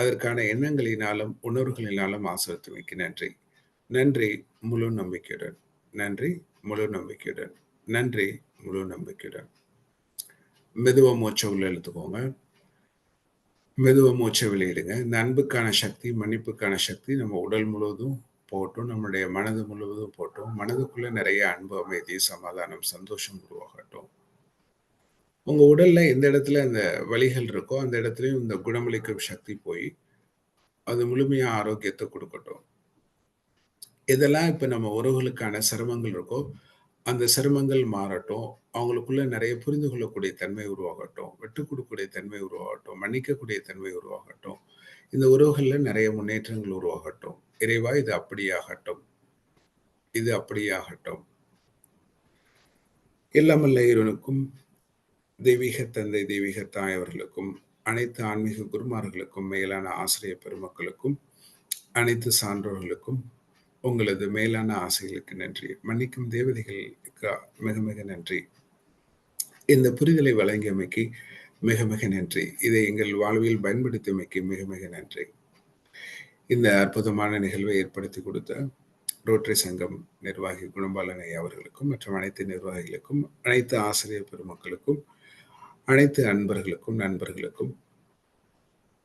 அதற்கான எண்ணங்களினாலும் உணர்வுகளினாலும் ஆசிரியத்துமைக்கு நன்றி. நன்றி முழு நம்பிக்கையுடன். நன்றி முழு நம்பிக்கையுடன். நன்றி முழு நம்பிக்கையுடன். மெதுவா மூச்சை உள்ள இழுத்துக்கோங்க. மெதுவா மூச்சை வெளியிடுங்க. இந்த அன்புக்கான சக்தி, மன்னிப்புக்கான சக்தி நம்ம உடல் முழுவதும் போட்டும், நம்முடைய மனது முழுவதும் போட்டும். மனதுக்குள்ள நிறைய அன்பு, அமைதி, சமாதானம், சந்தோஷம் உருவாகட்டும். உங்க உடல்ல எந்த இடத்துல அந்த வலிகள் இருக்கோ அந்த இடத்துலயும் இந்த குணமளிக்கும் சக்தி போய் அது முழுமையா ஆரோக்கியத்தை கொடுக்கட்டும். இதெல்லாம் இப்ப நம்ம உறவுகளுக்கான சிரமங்கள் இருக்கோ அந்த சிரமங்கள் மாறட்டும். அவங்களுக்குள்ள நிறைய புரிந்து கொள்ளக்கூடிய தன்மை உருவாகட்டும். விட்டு கொடுக்கக்கூடிய தன்மை உருவாகட்டும். மன்னிக்கக்கூடிய தன்மை உருவாகட்டும். இந்த உறவுகள்ல நிறைய முன்னேற்றங்கள் உருவாகட்டும். இறைவா, இது அப்படியாகட்டும். இது அப்படியாகட்டும். எல்லாமல்ல இறைவனுக்கும் தெய்வீக தந்தை, தெய்வீக தாய் அவர்களுக்கும், அனைத்து ஆன்மீக குருமார்களுக்கும், மேலான ஆசிரியர் பெருமக்களுக்கும், அனைத்து சான்றோர்களுக்கும் உங்களது மேலான ஆசைகளுக்கு நன்றி. மன்னிக்கும் தேவதைகளுக்கு மிக மிக நன்றி. இந்த புரிதலை வழங்கியமைக்கு மிக மிக நன்றி. இதை எங்கள் வாழ்வில் பயன்படுத்தியமைக்கு மிக மிக நன்றி. இந்த அற்புதமான நிகழ்வை ஏற்படுத்தி கொடுத்த ரோட்டரி சங்கம் நிர்வாகி குணபாலன் ஐயா அவர்களுக்கும் மற்றும் அனைத்து நிர்வாகிகளுக்கும், அனைத்து ஆசிரியர் பெருமக்களுக்கும், அனைத்து நண்பர்களுக்கும்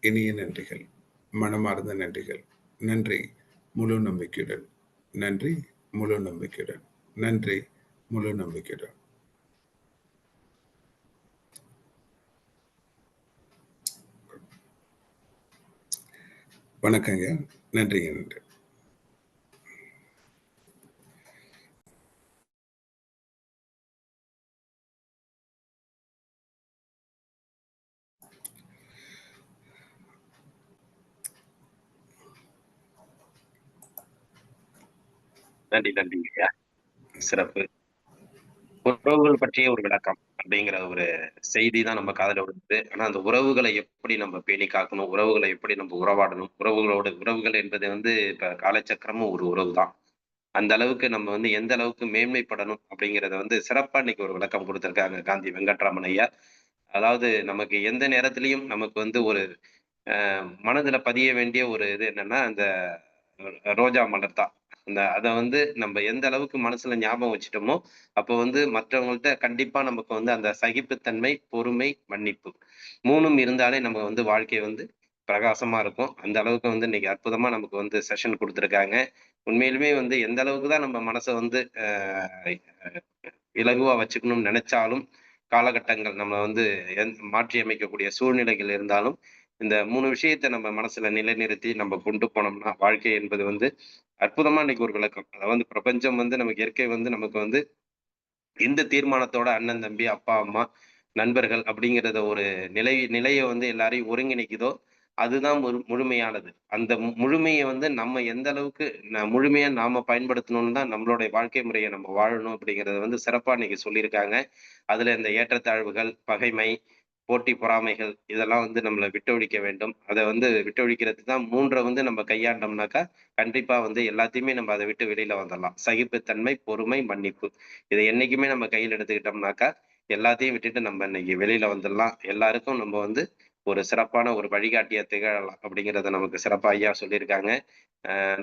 இனிய நன்றிகள், மனமார்ந்த நன்றிகள். நன்றி முழு நம்பிக்கையுடன். நன்றி முழு நம்பிக்கையுடன். நன்றி முழு நம்பிக்கையுடன். வணக்கங்க. நன்றிங்க. நன்றி. நன்றி நன்றி ஐயா. சிறப்பு. உறவுகள் பற்றிய ஒரு விளக்கம் அப்படிங்கிற ஒரு செய்தி தான் நம்ம காதுல விழுது. ஆனா அந்த உறவுகளை எப்படி நம்ம பேணி காக்கணும், உறவுகளை எப்படி நம்ம உறவாடணும், உறவுகள் என்பது இப்ப காலச்சக்கரமும் ஒரு உறவு தான். அந்த அளவுக்கு நம்ம எந்த அளவுக்கு மேன்மைப்படணும் அப்படிங்கிறத சிறப்பா இன்னைக்கு ஒரு விளக்கம் கொடுத்திருக்காங்க காந்தி வெங்கட்ராமன் ஐயா. அதாவது நமக்கு எந்த நேரத்திலையும் நமக்கு ஒரு மனதுல பதிய வேண்டிய ஒரு இது என்னன்னா அந்த ரோஜா மலர் தான். அத நம்ம எந்த அளவுக்கு மனசுல ஞாபகம் வச்சுட்டோமோ அப்போ மற்றவங்கள்ட்ட கண்டிப்பா நமக்கு அந்த சகிப்புத்தன்மை, பொறுமை, மன்னிப்பு 3ம் இருந்தாலே நம்ம வாழ்க்கை பிரகாசமா இருக்கும். அந்த அளவுக்கு இன்னைக்கு அற்புதமா நமக்கு செஷன் கொடுத்திருக்காங்க. உண்மையிலுமே எந்த அளவுக்கு தான் நம்ம மனச இலகுவா வச்சுக்கணும்னு நினைச்சாலும் காலகட்டங்கள் நம்ம மாற்றி அமைக்கக்கூடிய சூழ்நிலைகள் இருந்தாலும் இந்த 3 விஷயத்தை நம்ம மனசுல நிலைநிறுத்தி நம்ம கொண்டு போனோம்னா வாழ்க்கை என்பது அற்புதமா இன்னைக்கு ஒரு விளக்கம். அதாவது பிரபஞ்சம் நமக்கு இயற்கை நமக்கு எந்த தீர்மானத்தோட அண்ணன், தம்பி, அப்பா, அம்மா, நண்பர்கள் அப்படிங்கிறத ஒரு நிலையை எல்லாரையும் ஒருங்கிணைக்குதோ அதுதான் முழுமையானது. அந்த முழுமையை நம்ம எந்த அளவுக்கு முழுமையா நாம பயன்படுத்தணும்னு தான் நம்மளுடைய வாழ்க்கை முறையை நம்ம வாழணும் அப்படிங்கறத சிறப்பா இன்னைக்கு சொல்லியிருக்காங்க. அதுல இந்த ஏற்றத்தாழ்வுகள், பகைமை, போட்டி, பொறாமைகள் இதெல்லாம் நம்மளை விட்டொழிக்க வேண்டும். அதை விட்டு ஒழிக்கிறதுக்கு தான் 3 நம்ம கையாண்டோம்னாக்கா கண்டிப்பா எல்லாத்தையுமே நம்ம அதை விட்டு வெளியில வந்துடலாம். சகிப்புத்தன்மை, பொறுமை, மன்னிப்பு இதை என்னைக்குமே நம்ம கையில் எடுத்துக்கிட்டோம்னாக்கா எல்லாத்தையும் விட்டுட்டு நம்ம இன்னைக்கு வெளியில வந்துடலாம். எல்லாருக்கும் நம்ம ஒரு சிறப்பான ஒரு வழிகாட்டியா திகழலாம் அப்படிங்கிறத நமக்கு சிறப்பா ஐயா சொல்லியிருக்காங்க.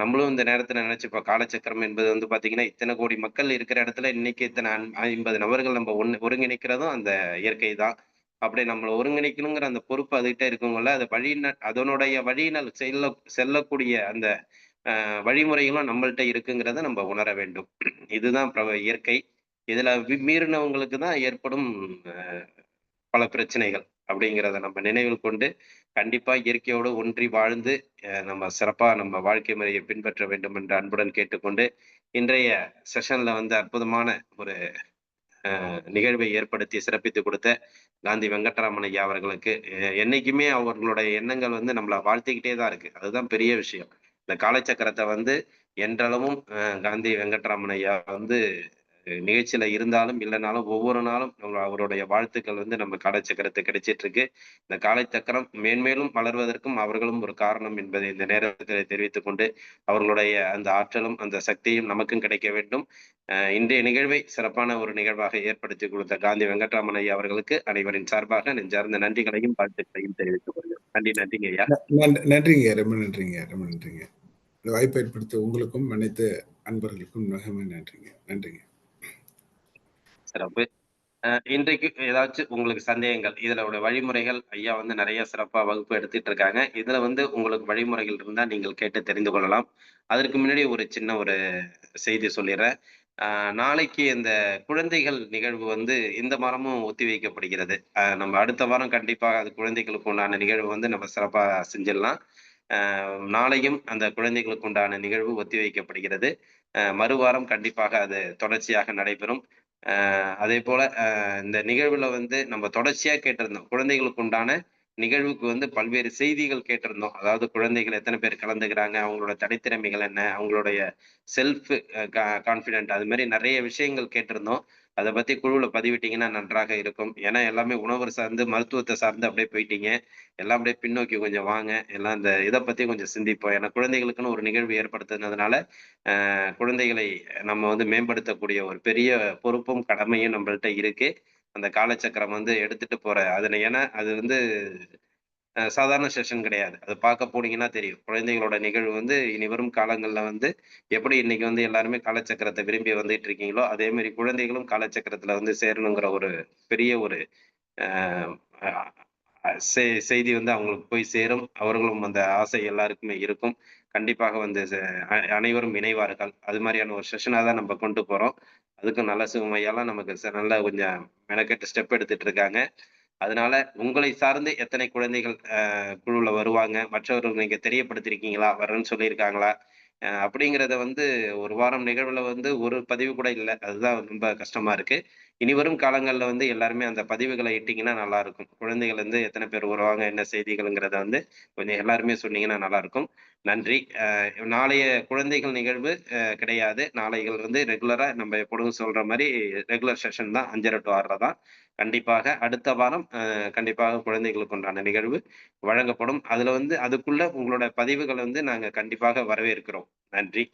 நம்மளும் இந்த நேரத்துல நினைச்சுப்ப காலச்சக்கரம் என்பது பாத்தீங்கன்னா இத்தனை கோடி மக்கள் இருக்கிற இடத்துல இன்னைக்கு இத்தனை 50 நபர்கள் நம்ம ஒருங்கிணைக்கிறதும் அந்த இயற்கை தான். அப்படி நம்மளை ஒருங்கிணைக்கணுங்கிற அந்த பொறுப்பு அதுகிட்ட இருக்குங்கள அது அதனுடைய வழியினால் செல்லக்கூடிய அந்த வழிமுறைகளும் நம்மள்ட்ட இருக்குங்கிறத நம்ம உணர வேண்டும். இதுதான் இயற்கை. இதுல மீறினவங்களுக்கு தான் ஏற்படும் பல பிரச்சனைகள் அப்படிங்கிறத நம்ம நினைவில் கொண்டு கண்டிப்பா இயற்கையோடு ஒன்றி வாழ்ந்து நம்ம சிறப்பா நம்ம வாழ்க்கை முறையை பின்பற்ற வேண்டும் என்று அன்புடன் கேட்டுக்கொண்டு இன்றைய செஷன்ல வந்து அற்புதமான ஒரு நிகழ்வை ஏற்படுத்தி சிறப்பித்து கொடுத்த காந்தி வெங்கட்ராமன் ஐயா அவர்களுக்கு என்னைக்குமே அவர்களுடைய எண்ணங்கள் வந்து நம்மளை வாழ்த்திக்கிட்டே தான் இருக்கு. அதுதான் பெரிய விஷயம். இந்த காலச்சக்கரத்தை வந்து என்றளவும் காந்தி வெங்கட்ராமன் ஐயா வந்து நிகழ்ச்சியில இருந்தாலும் இல்லைனாலும் ஒவ்வொரு நாளும் அவருடைய வாழ்த்துக்கள் வந்து நம்ம காலச்சக்கரத்தை கிடைச்சிட்டு இருக்கு. இந்த காலச்சக்கரம் மேன்மேலும் வளர்வதற்கும் அவர்களும் ஒரு காரணம் என்பதை இந்த நேரத்தில் தெரிவித்துக் கொண்டு அவர்களுடைய அந்த ஆற்றலும் அந்த சக்தியும் நமக்கும் கிடைக்க வேண்டும். இன்றைய நிகழ்வை சிறப்பான ஒரு நிகழ்வாக ஏற்படுத்தி கொடுத்த காந்தி வெங்கட்ராமன் ஐயா அவர்களுக்கு அனைவரின் சார்பாக நெஞ்சார்ந்த நன்றிகளையும் வாழ்த்துக்களையும் தெரிவித்துக் கொள்கிறேன். நன்றிங்க ஐயா. நன்றிங்க, ரொம்ப நன்றிங்க, ரொம்ப நன்றிங்க. இந்த வாய்ப்பை ஏற்படுத்த உங்களுக்கும் அனைத்து அன்பர்களுக்கும் மிகவும் நன்றிங்க. சிறப்பு. இன்றைக்கு ஏதாச்சும் உங்களுக்கு சந்தேகங்கள், இதுல வழிமுறைகள் ஐயா வந்து நிறைய சிறப்பா வகுப்பு எடுத்துட்டு இருக்காங்க. இதுல வந்து உங்களுக்கு வழிமுறைகள் இருந்தா நீங்கள் கேட்டு தெரிந்து கொள்ளலாம். அதற்கு முன்னாடி ஒரு சின்ன ஒரு செய்தி சொல்லிடுறேன். நாளைக்கு இந்த குழந்தைகள் நிகழ்வு வந்து இந்த வாரமும் ஒத்தி வைக்கப்படுகிறது. நம்ம அடுத்த வாரம் கண்டிப்பாக அது குழந்தைகளுக்கு உண்டான நிகழ்வு வந்து நம்ம சிறப்பா செஞ்சிடலாம். நாளையும் அந்த குழந்தைகளுக்கு உண்டான நிகழ்வு ஒத்தி வைக்கப்படுகிறது. மறுவாரம் கண்டிப்பாக அது தொடர்ச்சியாக நடைபெறும். அதே போல இந்த நிகழ்வுல வந்து நம்ம தொடர்ச்சியா கேட்டிருந்தோம். குழந்தைகளுக்கு உண்டான நிகழ்வுக்கு வந்து பல்வேறு செய்திகள் கேட்டிருந்தோம். அதாவது குழந்தைகள் எத்தனை பேர் கலந்துக்கிறாங்க, அவங்களோட தனித்திறமைகள் என்ன, அவங்களுடைய செல்ஃப் கான்ஃபிடென்ட், அது மாதிரி நிறைய விஷயங்கள் கேட்டிருந்தோம். அதை பத்தி குழுவுல பதிவிட்டீங்கன்னா நன்றாக இருக்கும். ஏன்னா எல்லாமே உணவு சார்ந்து மருத்துவத்தை சார்ந்து அப்படியே போயிட்டீங்க. எல்லாம் அப்படியே பின்னோக்கி கொஞ்சம் வாங்க. எல்லாம் இந்த இதை பத்தி கொஞ்சம் சிந்திப்போம். ஏன்னா குழந்தைகளுக்குன்னு ஒரு நிகழ்வு ஏற்படுத்துனதுனால குழந்தைகளை நம்ம வந்து மேம்படுத்தக்கூடிய ஒரு பெரிய பொறுப்பும் கடமையும் நம்மள்ட்ட இருக்கு. அந்த காலச்சக்கரம் வந்து எடுத்துட்டு போற அதுல ஏன்னா அது வந்து சாதாரண செஷன் கிடையாது. அது பார்க்க போனீங்கன்னா தெரியும். குழந்தைகளோட நிகழ்வு வந்து இனி வரும் காலங்கள்ல வந்து எப்படி இன்னைக்கு வந்து எல்லாருமே காலச்சக்கரத்தை விரும்பி வந்துட்டு இருக்கீங்களோ, அதே மாதிரி குழந்தைகளும் காலச்சக்கரத்துல வந்து சேரணுங்கிற ஒரு பெரிய ஒரு அஹ் செய்தி வந்து அவங்களுக்கு போய் சேரும். அவர்களும் அந்த ஆசை எல்லாருக்குமே இருக்கும். கண்டிப்பாக வந்து அனைவரும் இணைவார்கள். அது மாதிரியான ஒரு செஷனா தான் நம்ம கொண்டு போறோம். அதுக்கும் நல்ல சிவமையெல்லாம் நமக்கு நல்ல கொஞ்சம் மெனக்கெட்டு ஸ்டெப் எடுத்துட்டு இருக்காங்க. அதனால உங்களை சார்ந்து எத்தனை குழந்தைகள் குழுவுல வருவாங்க, மற்றவர்கள் நீங்க தெரியப்படுத்திருக்கீங்களா, வரேன்னு சொல்லியிருக்காங்களா, அப்படிங்கிறத வந்து ஒரு வாரம் நிகழ்வுல வந்து ஒரு பதிவு கூட இல்லை. அதுதான் ரொம்ப கஷ்டமா இருக்கு. இனி வரும் காலங்கள்ல வந்து எல்லாருமே அந்த பதிவுகளை இட்டீங்கன்னா நல்லா இருக்கும். குழந்தைகள் வந்து எத்தனை பேர் வருவாங்க, என்ன செய்திகள்ங்கிறத வந்து கொஞ்சம் எல்லாருமே சொன்னீங்கன்னா நல்லா இருக்கும். நன்றி. நாளைய குழந்தைகள் நிகழ்வு கிடையாது. நாளைகள் வந்து ரெகுலரா நம்ம எப்பொழுதும் சொல்ற மாதிரி ரெகுலர் செஷன் தான் 5:30 to 6:30 தான். கண்டிப்பாக அடுத்த வாரம் கண்டிப்பாக குழந்தைகளுக்கு உண்டான நிகழ்வு வழங்கப்படும். அதுல வந்து அதுக்குள்ள உங்களோட பதிவுகளை வந்து நாங்க கண்டிப்பாக வரவேற்கிறோம். நன்றி.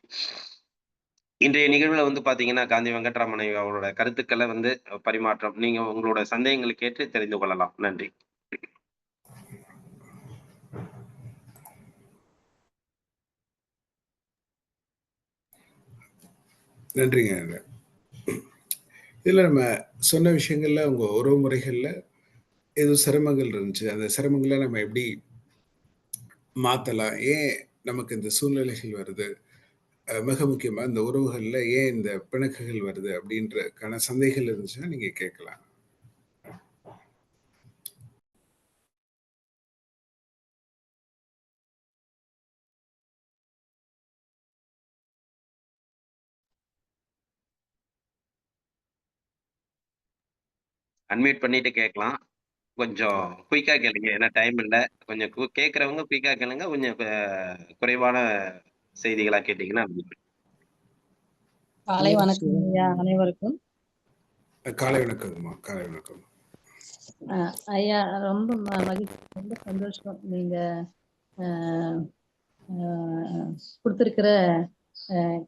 இன்றைய நிகழ்வுல வந்து பாத்தீங்கன்னா காந்தி வெங்கட்ராமன் அவரோட கருத்துக்களை வந்து பரிமாற்றம் நீங்க உங்களோட சந்தேகங்களை கேட்டு தெரிந்து கொள்ளலாம். நன்றி. நன்றிங்க. இதுல நம்ம சொன்ன விஷயங்கள்ல உங்க உறவு முறைகள்ல ஏதோ சிரமங்கள் இருந்துச்சு. அந்த சிரமங்களை நம்ம எப்படி மாத்தலாம்? ஏன் நமக்கு இந்த சூழ்நிலைகள் வருது? மிக முக்கியமா இந்த உறவுகள்ல ஏன் இந்த பிணக்குகள் வருது அப்படின்றக்கான சந்தேகங்கள் இருந்துச்சுன்னா நீங்க கேட்கலாம். அன்மியூட் பண்ணிட்டு கேட்கலாம். கொஞ்சம் குயிக்கா கேளுங்க. ஏன்னா டைம் இல்ல. கொஞ்சம் கேட்கறவங்க குயிக்கா கேளுங்க. கொஞ்சம் குறைவான செய்திகளா கேட்டீங்கன்னா காலை வணக்கம் ஐயா அனைவருக்கும். காலை வணக்கம்மா. காலை வணக்கம். ஐயா ரொம்ப மகிழ்ச்சி, ரொம்ப சந்தோஷம். நீங்க கொடுத்துருக்கிற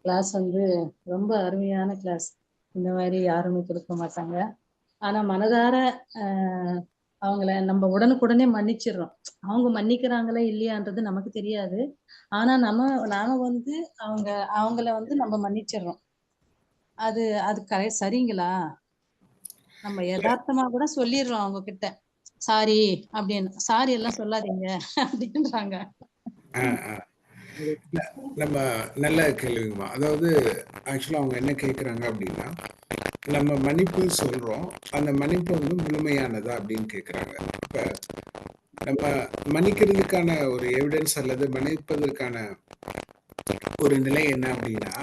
கிளாஸ் வந்து ரொம்ப அருமையான கிளாஸ். இந்த மாதிரி யாருமே கொடுக்க மாட்டாங்க. ஆனா மனதார அவங்கள நம்ம உடனுக்குடனே மன்னிச்சிடுறோம். அவங்க மன்னிக்கிறாங்களே இல்லையான்றது நமக்கு தெரியாது. ஆனா நாம வந்து அவங்கள வந்து நம்ம மன்னிச்சிடுறோம். அது சரிங்களா? நம்ம யதார்த்தமா கூட சொல்லிடுறோம் அவங்க கிட்ட, சாரி அப்படின்னு. சாரி எல்லாம் சொல்லாதீங்க அப்படின்றாங்க. நம்ம நல்ல கேள்விங்கம்மா. அதாவது ஆக்சுவலா அவங்க என்ன கேட்குறாங்க அப்படின்னா, நம்ம மன்னிப்பு சொல்றோம். அந்த மன்னிப்பு வந்து முழுமையானதா அப்படின்னு கேட்குறாங்க. இப்ப நம்ம மன்னிக்கிறதுக்கான ஒரு எவிடன்ஸ் அல்லது மன்னிப்பதற்கான ஒரு நிலை என்ன அப்படின்னா,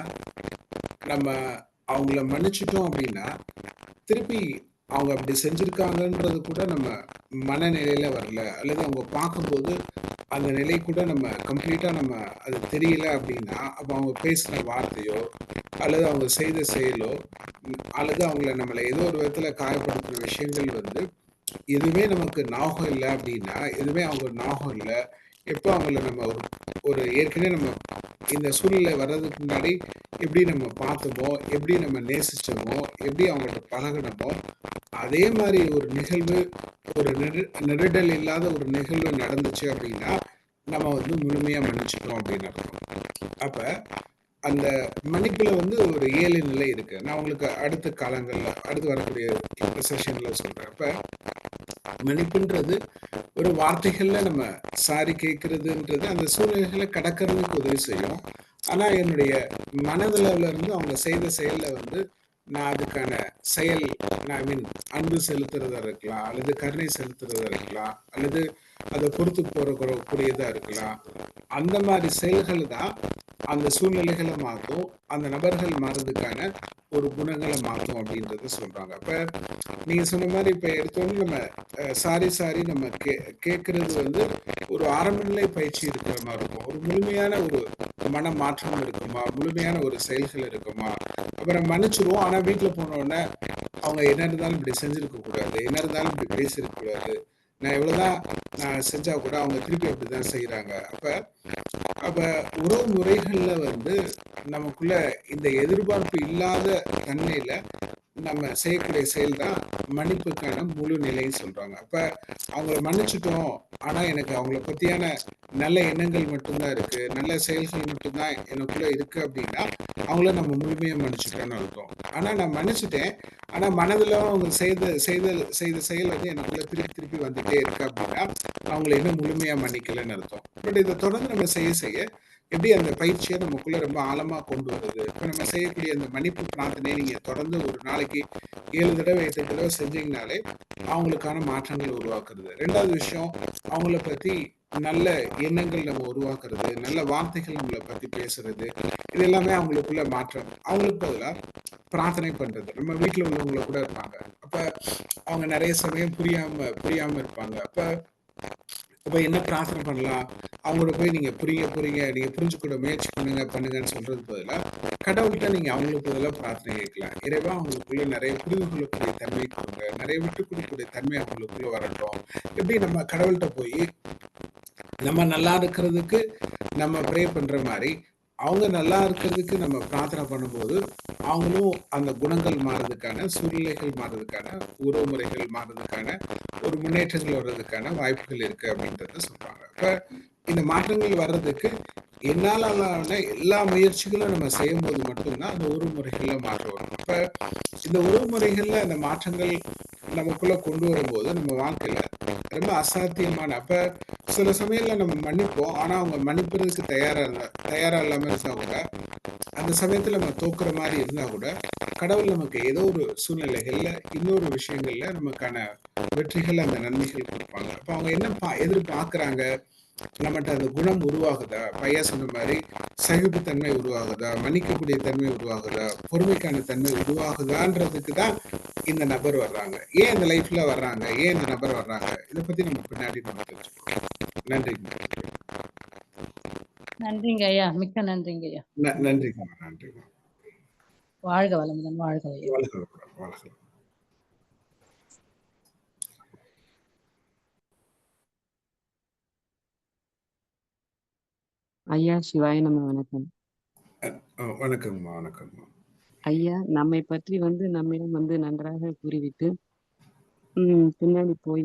நம்ம அவங்கள மன்னிச்சுட்டோம் அப்படின்னா, திருப்பி அவங்க அப்படி செஞ்சிருக்காங்கன்றது கூட நம்ம மனநிலையில வரல. அல்லது அவங்க பார்க்கும்போது அந்த நிலை கூட நம்ம கம்ப்ளீட்டா நம்ம அது தெரியல அப்படின்னா, அப்ப அவங்க பேசின வார்த்தையோ, அல்லது அவங்க செய்த செயலோ, அல்லது அவங்கள நம்மள ஏதோ ஒரு விதத்துல காயப்படுத்தின விஷயங்கள் வந்து எதுவுமே நமக்கு ஞாபகம் இல்ல அப்படின்னா, எதுவுமே அவங்க ஞாபகம் இல்ல. எப்போ அவங்கள நம்ம ஒரு ஒரு ஏற்கனவே நம்ம இந்த சூழ்நிலை வர்றதுக்கு முன்னாடி எப்படி நம்ம பார்த்தோமோ, எப்படி நம்ம நேசிச்சோமோ, எப்படி அவங்கள்ட்ட பழகுனோமோ, அதே மாரி ஒரு நிகழ்வு, ஒரு நெருடல் இல்லாத ஒரு நிகழ்வு நடந்துச்சு அப்படின்னா, நம்ம வந்து முழுமையா மன்னிச்சுட்டோம் அப்படின்னு அர்த்தம். அப்ப அந்த மன்னிப்புல வந்து ஒரு 7 நிலை இருக்கு. நான் உங்களுக்கு அடுத்த காலங்கள்ல, அடுத்து வரக்கூடிய செஷன்ல சொல்றேன். அப்ப மன்னிப்புன்றது ஒரு வார்த்தைகள்ல நம்ம சாரி கேட்கறதுன்றது அந்த சூழ்நிலைகளை கடக்கிறதுக்கு உதவி செய்யும். ஆனா என்னுடைய மனதளவுல இருந்து அவங்க செய்த செயல்ல வந்து நான் அதுக்கான செயல், ஐ மீன் அன்பு செலுத்துறதா இருக்கலாம், அல்லது கருணை செலுத்துறதா இருக்கலாம், அல்லது அதை பொறுத்து கூடியதா இருக்கலாம். அந்த மாதிரி செயல்கள் தான் அந்த சூழ்நிலைகளை மாற்றும், அந்த நபர்கள் மாறதுக்கான ஒரு குணங்களை மாற்றும் அப்படின்றத சொல்றாங்க. அப்ப நீங்க சொன்ன மாதிரி இப்ப எடுத்தோன்னு நம்ம சாரி நம்ம கேட்கறது வந்து ஒரு ஆரம்ப நிலை பயிற்சி இருக்கிற மாதிரி இருக்கும். ஒரு முழுமையான ஒரு மன மாற்றம் இருக்குமா, முழுமையான ஒரு செயல்கள் இருக்குமா, அப்புறம் மன்னிச்சிருவோம். ஆனா வீட்டுல போன உடனே அவங்க என்ன இருந்தாலும் இப்படி செஞ்சிருக்க கூடாது, என்ன இருந்தாலும் இப்படி பேசியிருக்க கூடாது, நான் எவ்வளவுதான் நான் செஞ்சா கூட அவங்க திருப்பி அப்படிதான் செய்யறாங்க. அப்ப உறவு முறைகள்ல வந்து நமக்குள்ள இந்த எதிர்பார்ப்பு இல்லாத தன்மையில நம்ம செய்யக்கூடிய செயல் தான் மன்னிப்புக்கான முழு நிலைன்னு சொல்றாங்க. அப்ப அவங்கள மன்னிச்சுட்டோம், ஆனா எனக்கு அவங்கள பத்தியான நல்ல எண்ணங்கள் மட்டும்தான் இருக்கு, நல்ல செயல்கள் மட்டும்தான் எனக்குள்ள இருக்கு அப்படின்னா அவங்கள நம்ம முழுமையா மன்னிச்சுட்டோம்னு அர்த்தம். ஆனா நான் மன்னிச்சுட்டேன், ஆனா மனதுல அவங்க செய்த செயல் வந்து எனக்குள்ள திருப்பி வந்துட்டே இருக்கு அப்படின்னா அவங்கள இன்னும் முழுமையா மன்னிக்கலன்னு அர்த்தம். பட் இதை தொடர்ந்து நம்ம செய்ய எப்படி அந்த பயிற்சியை நமக்குள்ள ரொம்ப ஆழமா கொண்டு வருது. இப்ப நம்ம செய்யக்கூடிய அந்த மன்னிப்பு பிரார்த்தனை நீங்க தொடர்ந்து ஒரு நாளைக்கு 7 தடவை 8 தடவை செஞ்சீங்கனாலே அவங்களுக்கான மாற்றங்கள் உருவாக்குறது. 2வது விஷயம், அவங்கள பத்தி நல்ல எண்ணங்கள் நம்ம உருவாக்குறது, நல்ல வார்த்தைகள் நம்மளை பத்தி பேசுறது, இது எல்லாமே அவங்களுக்குள்ள மாற்றம். அவங்களுக்கு பதிலா பிரார்த்தனை பண்றது. நம்ம வீட்டுல உள்ளவங்கள கூட இருப்பாங்க. அப்ப அவங்க நிறைய சமயம் புரியாம இருப்பாங்க. அப்ப என்ன பிரார்த்தனை பண்ணலாம், அவங்களோட போய் நீங்க புரியுங்க, நீங்க புரிஞ்சுக்கூட முயற்சி பண்ணுங்கன்னு சொல்றது பதிலா கடவுள்கிட்ட நீங்க அவங்களுக்கு பதிலா பிரார்த்தனை கேட்கலாம். இறைவா அவங்களுக்குள்ள நிறைய புரிந்து கொள்ளக்கூடிய தன்மை கொடுங்க, நிறைய விட்டு கொடுக்கக்கூடிய தன்மை அவங்களுக்குள்ள வரட்டும். எப்படி நம்ம கடவுள்கிட்ட போய் நம்ம நல்லா இருக்கிறதுக்கு நம்ம ப்ரே பண்ற மாதிரி அவங்க நல்லா இருக்கிறதுக்கு நம்ம பிரார்த்தனை பண்ணும்போது அவங்களும் அந்த குணங்கள் மாறதுக்கான, சூழ்நிலைகள் மாறதுக்கான, உறவுமுறைகள் மாறதுக்கான, ஒரு முன்னேற்றங்கள் வர்றதுக்கான வாய்ப்புகள் இருக்கு அப்படின்றத சொல்றாங்க. அப்ப இந்த மாற்றங்கள் வர்றதுக்கு என்னால எல்லா முயற்சிகளும் நம்ம செய்யும் போது மட்டும்தான் அந்த உறவுமுறைகள்ல மாற்றம் வரும். அப்ப இந்த உறவுமுறைகள்ல அந்த மாற்றங்கள் நமக்குள்ள கொண்டு வரும்போது நம்ம வாழ்க்கையில ரொம்ப அசாத்தியமான, அப்ப சில சமயம்ல நம்ம மன்னிப்போம், ஆனா அவங்க மன்னிப்புறதுக்கு தயாரா இல்லாம இருந்தா கூட, அந்த சமயத்துல நம்ம தோக்குற மாதிரி இருந்தா கூட கடவுள் நமக்கு ஏதோ ஒரு சூழ்நிலைகள்ல இன்னொரு விஷயங்கள்ல நமக்கான வெற்றிகள், அந்த நன்மைகள் கொடுப்பாங்க. அப்ப அவங்க என்ன எதிர்பார்க்கிறாங்க, நம்மகிட்ட அந்த குணம் உருவாகுதா, பையா சொன்ன மாதிரி சகிப்புத்தன்மை உருவாகுதா, மன்னிக்கக்கூடிய தன்மை உருவாகுதா, பொறுமைக்கான தன்மை உருவாகுதான்றதுக்கு தான் இந்த நபர் வர்றாங்க. ஏன் இந்த லைஃப்ல வர்றாங்க, ஏன் இந்த நபர் வர்றாங்க, இதை பத்தி நம்ம பின்னாடி நம்ம தெரிஞ்சுக்கிறோம். நன்றிங்க. நன்றிங்க ஐயா, மிக்க நன்றிங்க ஐயா. நன்றிங்க. வாழ்க வளமுடன், வாழ்க ஐயா. வாழ்க. ஐயா சிவாய நம்ம வணக்கம். வணக்கம்மா. ஐயா, நம்மை பற்றி நம்மிடம் நன்றாக கூறிவிட்டு பின்னாடி போய்